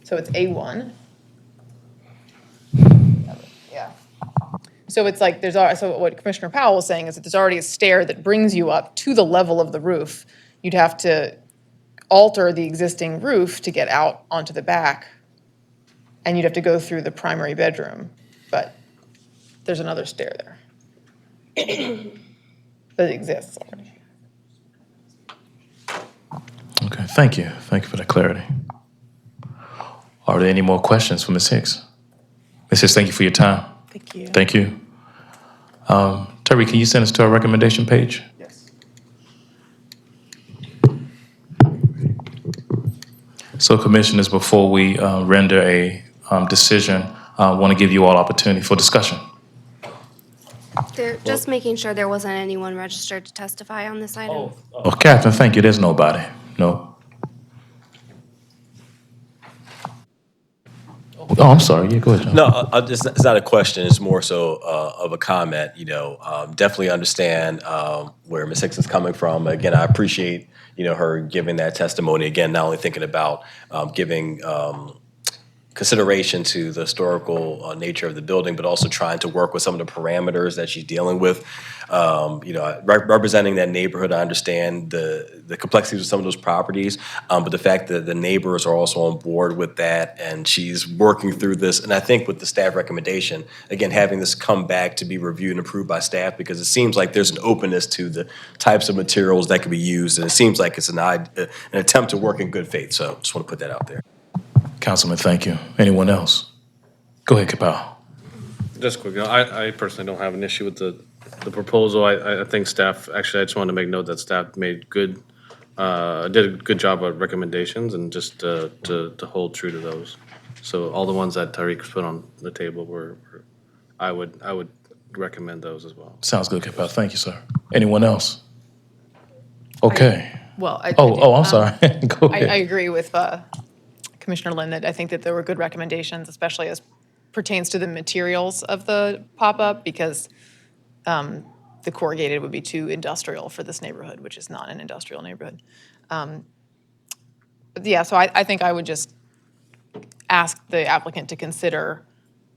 So it's A1. Yeah. So it's like so what Commissioner Powell was saying is that there's already a stair that brings you up to the level of the roof. You'd have to alter the existing roof to get out onto the back, and you'd have to go through the primary bedroom, but there's another stair there that exists already. Okay, thank you. Thank you for that clarity. Are there any more questions for Ms. Hicks? Ms. Hicks, thank you for your time. Thank you. Thank you. Terry, can you send us to our recommendation page? Yes. So commissioners, before we render a decision, I want to give you all opportunity for discussion. Just making sure there wasn't anyone registered to testify on this item. Oh, Catherine, thank you. There's nobody. No. Oh, I'm sorry. Yeah, go ahead, John. No, it's not a question. It's more so of a comment. You know, definitely understand where Ms. Hicks is coming from. Again, I appreciate her giving that testimony. Again, not only thinking about giving consideration to the historical nature of the building, but also trying to work with some of the parameters that she's dealing with. Representing that neighborhood, I understand the complexities of some of those properties, but the fact that the neighbors are also on board with that, and she's working through this. And I think with the staff recommendation, again, having this come back to be reviewed and approved by staff, because it seems like there's an openness to the types of materials that can be used, and it seems like it's an attempt to work in good faith. So just want to put that out there. Councilman, thank you. Anyone else? Go ahead, Kapow. Just quick, I personally don't have an issue with the proposal. I think staff, actually, I just wanted to make note that staff made did a good job of recommendations, and just to hold true to those. So all the ones that Tariq's put on the table I would recommend those as well. Sounds good, Kapow. Thank you, sir. Anyone else? Okay. Well, I'm sorry. Go ahead. I agree with Commissioner Lynn that I think that there were good recommendations, especially as pertains to the materials of the pop-up, because the corrugated would be too industrial for this neighborhood, which is not an industrial neighborhood. But yeah, so I think I would just ask the applicant to consider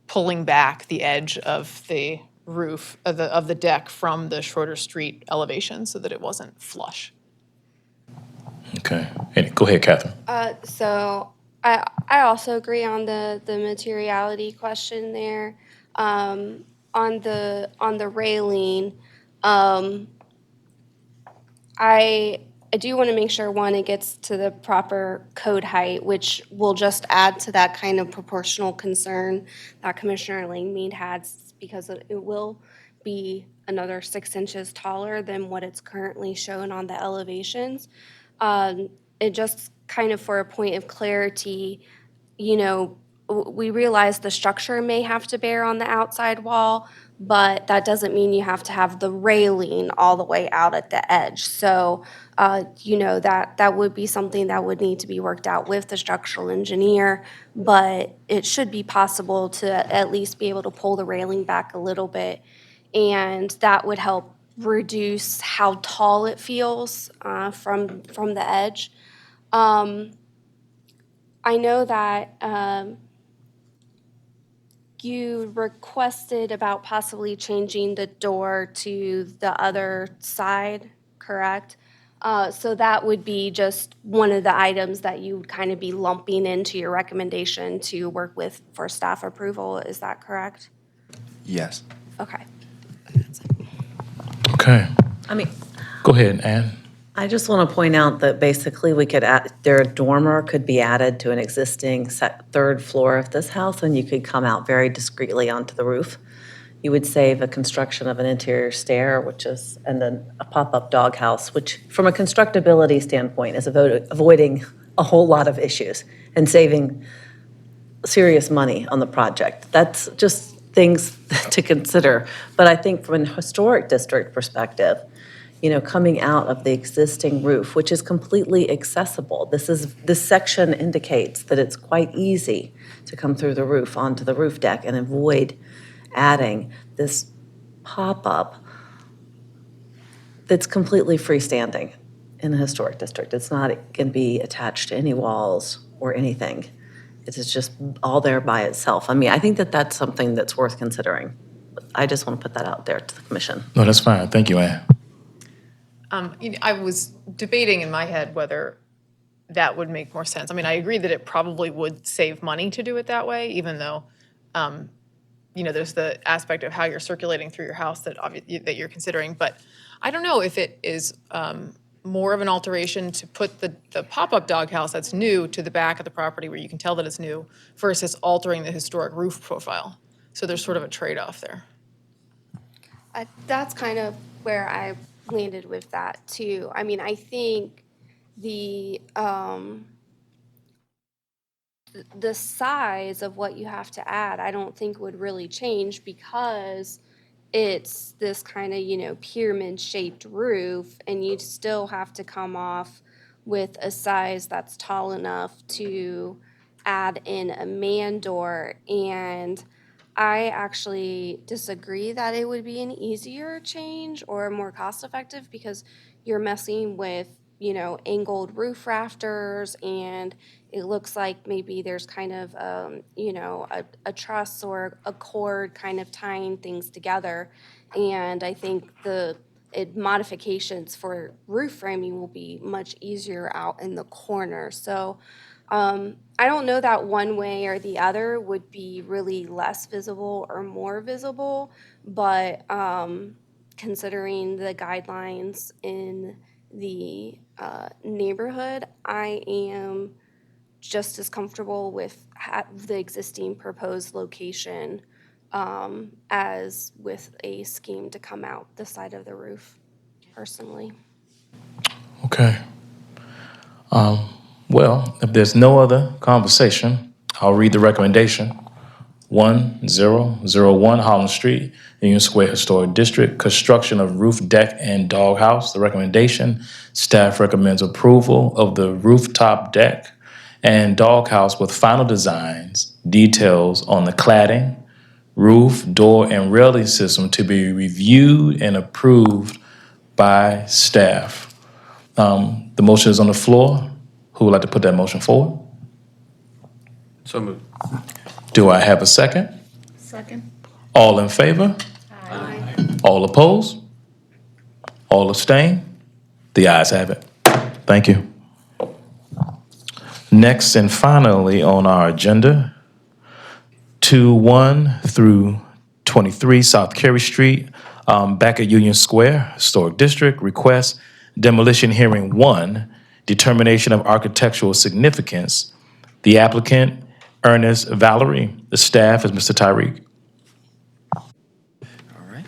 pulling back the edge of the roof, of the deck from the Schroeder Street elevation so that it wasn't flush. Okay. Go ahead, Catherine. So I also agree on the materiality question there. On the railing, I do want to make sure, one, it gets to the proper code height, which will just add to that kind of proportional concern that Commissioner Langmead has, because it will be another 6 inches taller than what it's currently shown on the elevations. It just kind of for a point of clarity, we realize the structure may have to bear on the outside wall, but that doesn't mean you have to have the railing all the way out at the edge. So, that would be something that would need to be worked out with the structural engineer, but it should be possible to at least be able to pull the railing back a little bit, and that would help reduce how tall it feels from the edge. I know that you requested about possibly changing the door to the other side, correct? So that would be just one of the items that you would kind of be lumping into your recommendation to work with for staff approval. Is that correct? Yes. Okay. Okay. I mean, Go ahead, Ann. I just want to point out that basically we could add, their dormer could be added to an existing third floor of this house, and you could come out very discreetly onto the roof. You would save a construction of an interior stair, and then a pop-up doghouse, which from a constructability standpoint is avoiding a whole lot of issues and saving serious money on the project. That's just things to consider. But I think from a historic district perspective, coming out of the existing roof, which is completely accessible. This section indicates that it's quite easy to come through the roof onto the roof deck and avoid adding this pop-up that's completely freestanding in the historic district. It's not going to be attached to any walls or anything. It is just all there by itself. I mean, I think that that's something that's worth considering. I just want to put that out there to the commission. No, that's fine. Thank you, Ann. I was debating in my head whether that would make more sense. I mean, I agree that it probably would save money to do it that way, even though, there's the aspect of how you're circulating through your house that you're considering. But I don't know if it is more of an alteration to put the pop-up doghouse that's new to the back of the property where you can tell that it's new versus altering the historic roof profile. So there's sort of a trade-off there. That's kind of where I landed with that too. I mean, I think the size of what you have to add, I don't think would really change because it's this kind of, pyramid shaped roof, and you'd still have to come off with a size that's tall enough to add in a man door. And I actually disagree that it would be an easier change or more cost effective because you're messing with, angled roof rafters, and it looks like maybe there's kind of, a truss or a cord kind of tying things together. And I think modifications for roof framing will be much easier out in the corner. So I don't know that one way or the other would be really less visible or more visible, but considering the guidelines in the neighborhood, I am just as comfortable with the existing proposed location as with a scheme to come out the side of the roof, personally. Okay. Well, if there's no other conversation, I'll read the recommendation. 1001 Holland Street, Union Square Historic District, construction of roof deck and doghouse. The recommendation, staff recommends approval of the rooftop deck and doghouse with final designs, details on the cladding, roof, door, and railing system to be reviewed and approved by staff. The motion is on the floor. Who would like to put that motion forward? So moved. Do I have a second? Second. All in favor? All opposed? All abstain? The ayes have it. Thank you. Next and finally on our agenda, 21 through 23 South Carey Street, back at Union Square, Historic District, request demolition hearing 1, determination of architectural significance. The applicant, Ernest Valerie. The staff is Mr. Tyreek. All right.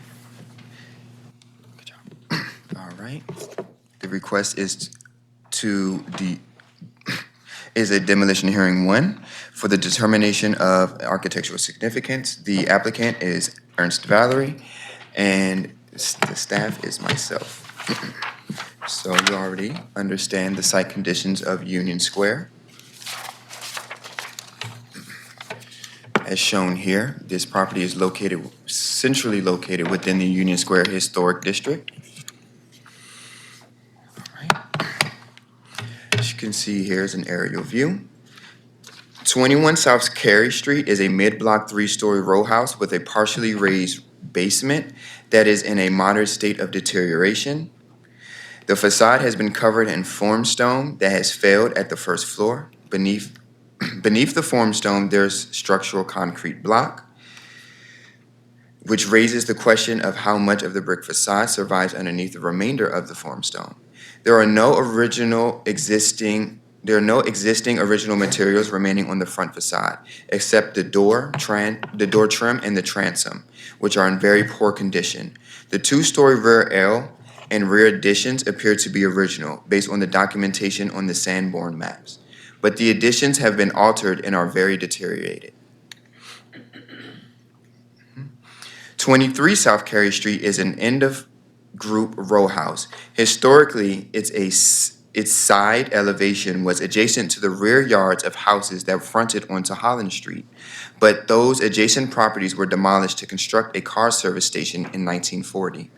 Good job. All right. The request is is a demolition hearing 1 for the determination of architectural significance. The applicant is Ernst Valerie, and the staff is myself. So you already understand the site conditions of Union Square. As shown here, this property is centrally located within the Union Square Historic District. All right. As you can see, here's an aerial view. 21 South Carey Street is a mid-block 3-story row house with a partially raised basement that is in a moderate state of deterioration. The facade has been covered in formstone that has failed at the first floor. Beneath the formstone, there's structural concrete block, which raises the question of how much of the brick facade survives underneath the remainder of the formstone. There are no existing original materials remaining on the front facade, except the door trim and the transom, which are in very poor condition. The two-story rear L and rear additions appear to be original, based on the documentation on the Sanborn maps. But the additions have been altered and are very deteriorated. 23 South Carey Street is an end-of-group row house. Historically, its side elevation was adjacent to the rear yards of houses that fronted onto Holland Street, but those adjacent properties were demolished to construct a car service station in 1940.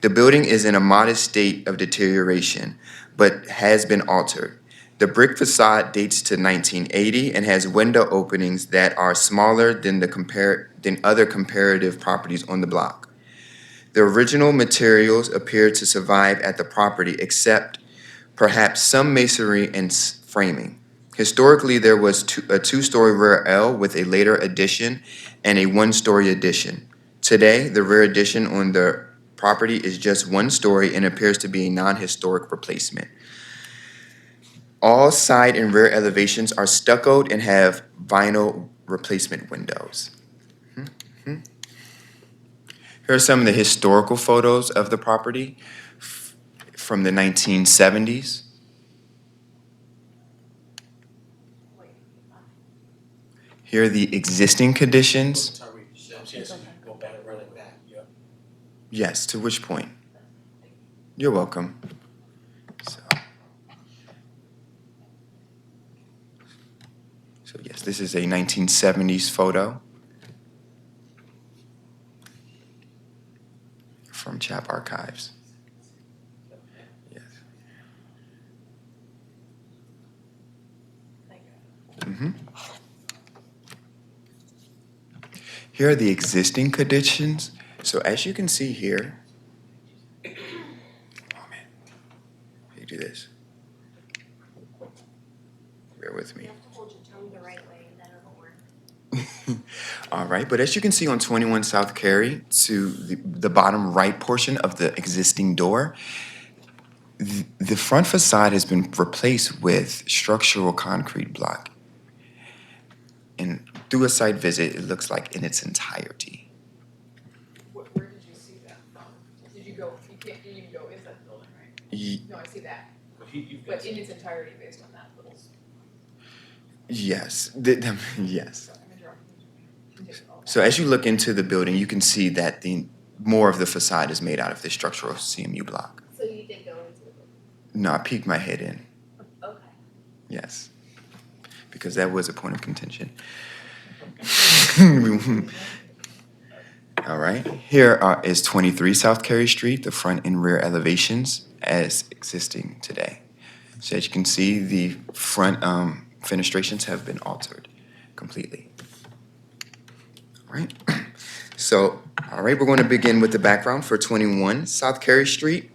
The building is in a modest state of deterioration, but has been altered. The brick facade dates to 1980 and has window openings that are smaller than other comparative properties on the block. The original materials appear to survive at the property, except perhaps some masonry and framing. Historically, there was a two-story rear L with a later addition and a one-story addition. Today, the rear addition on the property is just one story and appears to be a non-historic replacement. All side and rear elevations are stuccoed and have vinyl replacement windows. Here are some of the historical photos of the property from the 1970s. Here are the existing conditions. Yes, to which point? You're welcome. So yes, this is a 1970s photo from CHAP Archives. Yes. Here are the existing conditions. So as you can see here, oh man, how do you do this? Bear with me. All right, but as you can see on 21 South Carey, to the bottom right portion of the existing door, the front facade has been replaced with structural concrete block. And through a site visit, it looks like in its entirety. Where did you see that from? Did you go, you can go, is that building, right? No, I see that. But in its entirety based on that little. Yes, yes. So as you look into the building, you can see that more of the facade is made out of this structural CMU block. So you did go into the building? No, I peeked my head in. Okay. Yes, because that was a point of contention. All right, here is 23 South Carey Street, the front and rear elevations as existing today. So as you can see, the front fenestrations have been altered completely. All right, so, all right, we're going to begin with the background for 21 South Carey Street.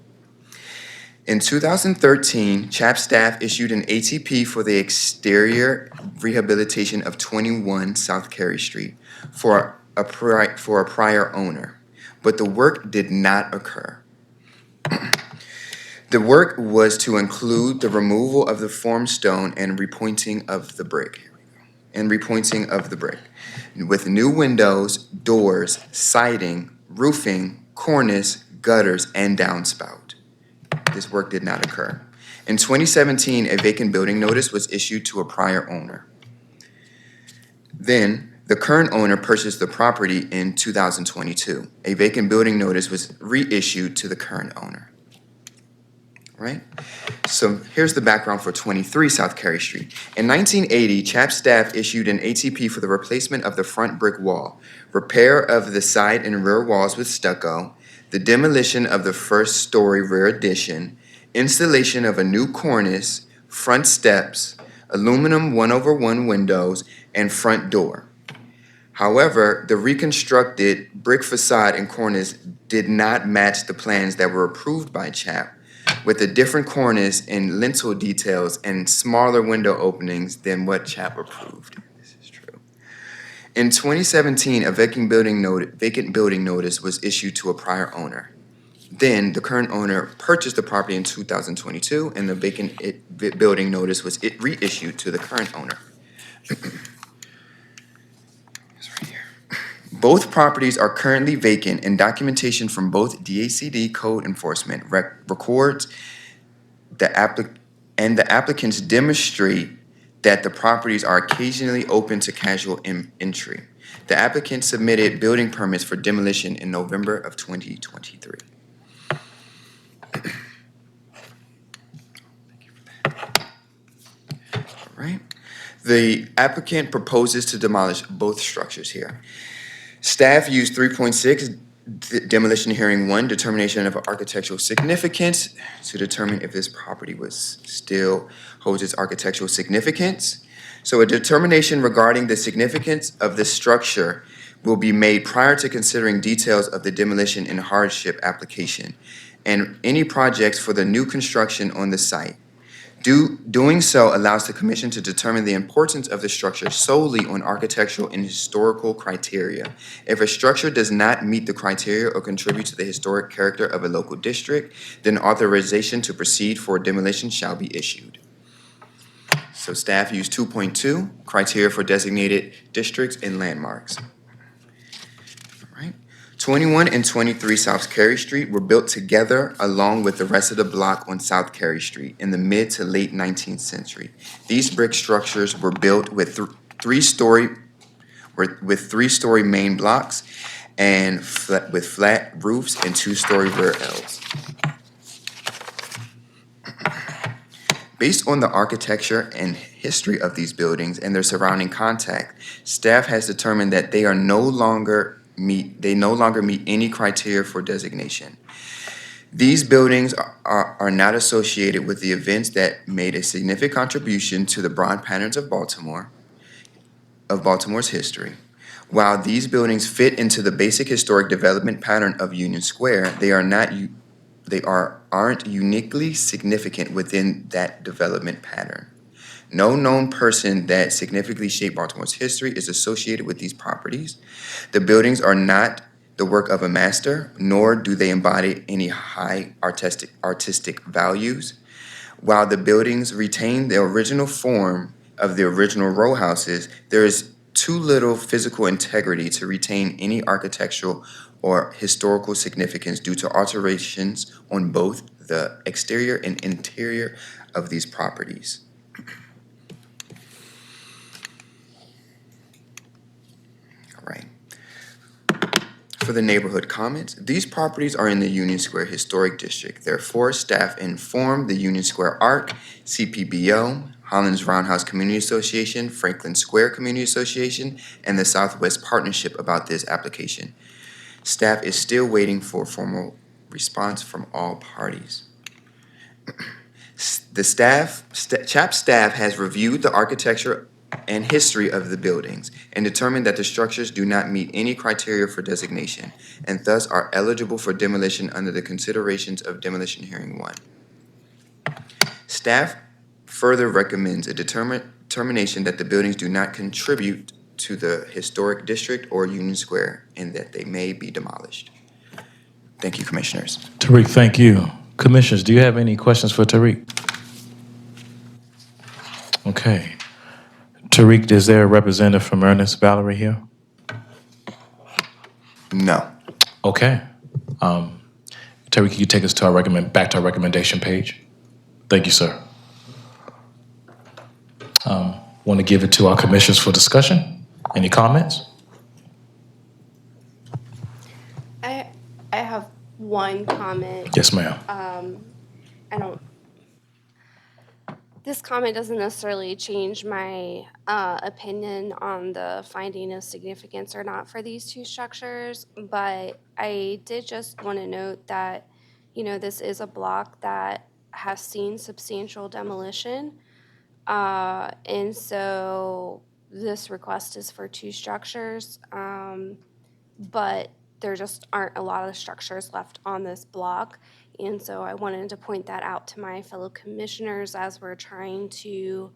In 2013, CHAP staff issued an ATP for the exterior rehabilitation of 21 South Carey Street for a prior owner, but the work did not occur. The work was to include the removal of the formstone and repointing of the brick. With new windows, doors, siding, roofing, cornice, gutters, and downspout. This work did not occur. In 2017, a vacant building notice was issued to a prior owner. Then, the current owner purchased the property in 2022. A vacant building notice was reissued to the current owner. Right? So here's the background for 23 South Carey Street. In 1980, CHAP staff issued an ATP for the replacement of the front brick wall, repair of the side and rear walls with stucco, the demolition of the first story rear addition, installation of a new cornice, front steps, aluminum 1/1 windows, and front door. However, the reconstructed brick facade and cornice did not match the plans that were approved by CHAP with a different cornice and lintel details and smaller window openings than what CHAP approved. This is true. In 2017, a vacant building notice was issued to a prior owner. Then, the current owner purchased the property in 2022, and the vacant building notice was reissued to the current owner. Both properties are currently vacant, and documentation from both DACD code enforcement records the applicants demonstrate that the properties are occasionally open to casual entry. The applicant submitted building permits for demolition in November of 2023. All right. The applicant proposes to demolish both structures here. Staff used 3.6 demolition hearing 1, determination of architectural significance, to determine if this property still holds its architectural significance. So a determination regarding the significance of the structure will be made prior to considering details of the demolition and hardship application and any projects for the new construction on the site. Doing so allows the commission to determine the importance of the structure solely on architectural and historical criteria. If a structure does not meet the criteria or contribute to the historic character of a local district, then authorization to proceed for demolition shall be issued. So staff used 2.2, criteria for designated districts and landmarks. 21 and 23 South Carey Street were built together along with the rest of the block on South Carey Street in the mid to late 19th century. These brick structures were built with three-story main blocks and with flat roofs and two-story rear Ls. Based on the architecture and history of these buildings and their surrounding context, staff has determined that they no longer meet any criteria for designation. These buildings are not associated with the events that made a significant contribution to the broad patterns of Baltimore's history. While these buildings fit into the basic historic development pattern of Union Square, they aren't uniquely significant within that development pattern. No known person that significantly shaped Baltimore's history is associated with these properties. The buildings are not the work of a master, nor do they embody any high artistic values. While the buildings retain the original form of the original row houses, there is too little physical integrity to retain any architectural or historical significance due to alterations on both the exterior and interior of these properties. Right. For the neighborhood comments, these properties are in the Union Square Historic District. Therefore, staff informed the Union Square ARC, CPBO, Holland's Roundhouse Community Association, Franklin Square Community Association, and the Southwest Partnership about this application. Staff is still waiting for a formal response from all parties. The CHAP staff has reviewed the architecture and history of the buildings and determined that the structures do not meet any criteria for designation and thus are eligible for demolition under the considerations of Demolition Hearing 1. Staff further recommends a determination that the buildings do not contribute to the historic district or Union Square and that they may be demolished. Thank you, Commissioners. Tariq, thank you. Commissioners, do you have any questions for Tariq? Okay. Tariq, is there a representative from Ernest Valerie here? No. Okay. Tariq, can you take us to back to our recommendation page? Thank you, sir. Want to give it to our commissioners for discussion? Any comments? I have one comment. Yes, ma'am. This comment doesn't necessarily change my opinion on the finding of significance or not for these two structures, but I did just want to note that, this is a block that has seen substantial demolition. And so this request is for two structures, but there just aren't a lot of structures left on this block. And so I wanted to point that out to my fellow commissioners as we're trying to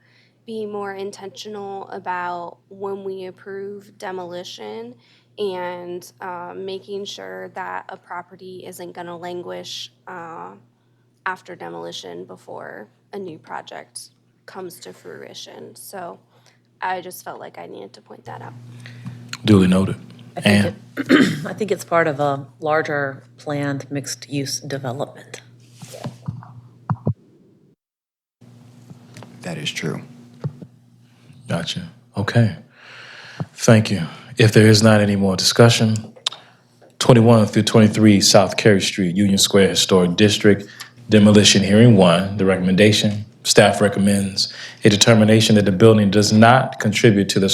be more intentional about when we approve demolition and making sure that a property isn't going to languish after demolition before a new project comes to fruition. So I just felt like I needed to point that out. Duly noted. And I think it's part of a larger planned mixed-use development. That is true. Gotcha. Okay. Thank you. If there is not any more discussion, 21 through 23 South Carey Street, Union Square Historic District, demolition hearing one. The recommendation, staff recommends a determination that the building does not contribute to the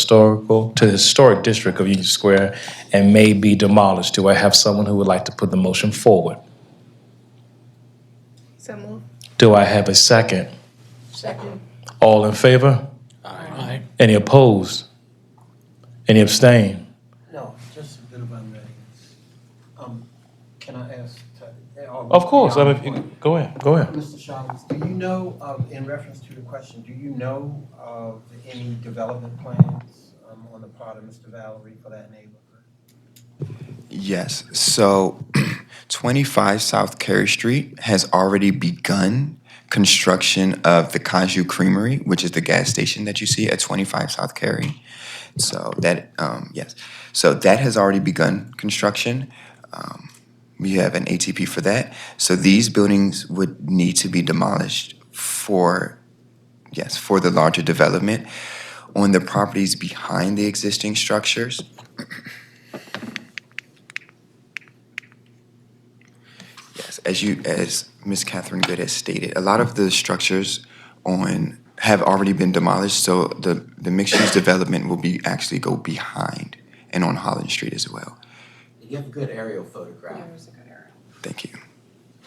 historic district of Union Square and may be demolished. Do I have someone who would like to put the motion forward? So moved. Do I have a second? Second. All in favor? Aye. Any opposed? Any abstain? No, just a bit of unreadiness. Can I ask? Of course. I mean, go ahead. Mr. Chavez, do you know, in reference to the question, do you know of any development plans on the part of Mr. Valerie for that neighborhood? Yes, so 25 South Carey Street has already begun construction of the Caju Creamery, which is the gas station that you see at 25 South Carey. So that, yes, so that has already begun construction. We have an ATP for that. So these buildings would need to be demolished for the larger development. On the properties behind the existing structures, yes, as Ms. Catherine Good has stated, a lot of the structures have already been demolished, so the mixed-use development will actually go behind and on Holland Street as well. You have a good aerial photograph. Thank you.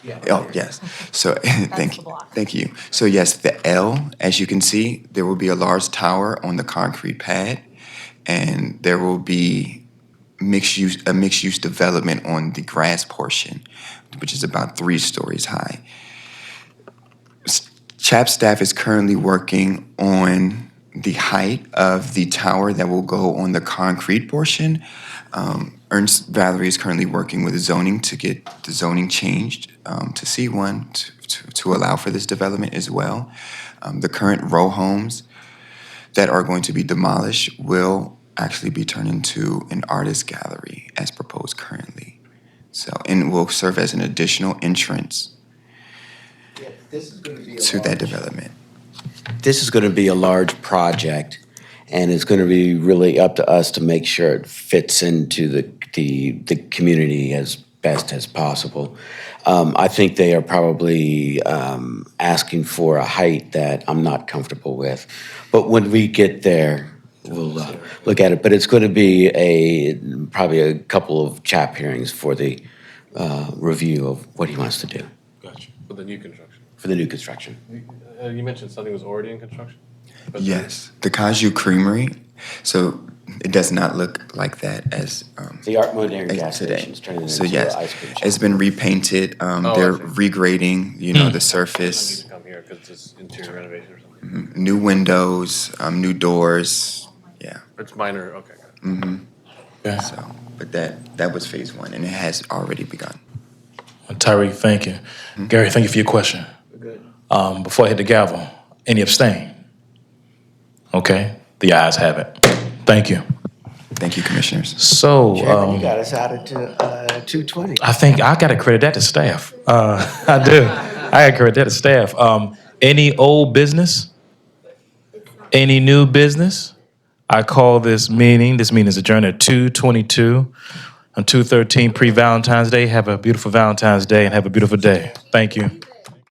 Yeah. Oh, yes. So, thank you. So yes, the L, as you can see, there will be a large tower on the concrete pad, and there will be a mixed-use development on the grass portion, which is about 3 stories high. CHAP staff is currently working on the height of the tower that will go on the concrete portion. Ernst Valerie is currently working with zoning to get the zoning changed to C1 to allow for this development as well. The current row homes that are going to be demolished will actually be turned into an artist gallery as proposed currently. So, and will serve as an additional entrance to that development. This is going to be a large project, and it's going to be really up to us to make sure it fits into the community as best as possible. I think they are probably asking for a height that I'm not comfortable with. But when we get there, we'll look at it. But it's going to be probably a couple of CHAP hearings for the review of what he wants to do. Gotcha. For the new construction. For the new construction. You mentioned something was already in construction? Yes, the Caju Creamery. So it does not look like that as The Art Moderne gas today. station's turning So into yes, an ice cream shop. it's been repainted. I They're see. regrading, the I need surface, to come here because it's interior renovation or something. new windows, new doors. Yeah. It's minor, okay. Yeah. So, but that was phase 1, and it has already begun. Tyreek, thank you. Gary, thank you for your question. Good. Before I hit the gavel, any abstain? Okay, the ayes have it. Thank you. Thank you, commissioners. So, Chairman, you got us out at 2:20. I think I got to credit that to staff. I do. I got to credit that to staff. Any old business? Any new business? I call this meeting is adjourned at 2:22 on 2/13 pre-Valentine's Day. Have a beautiful Valentine's Day and have a beautiful day. Thank you.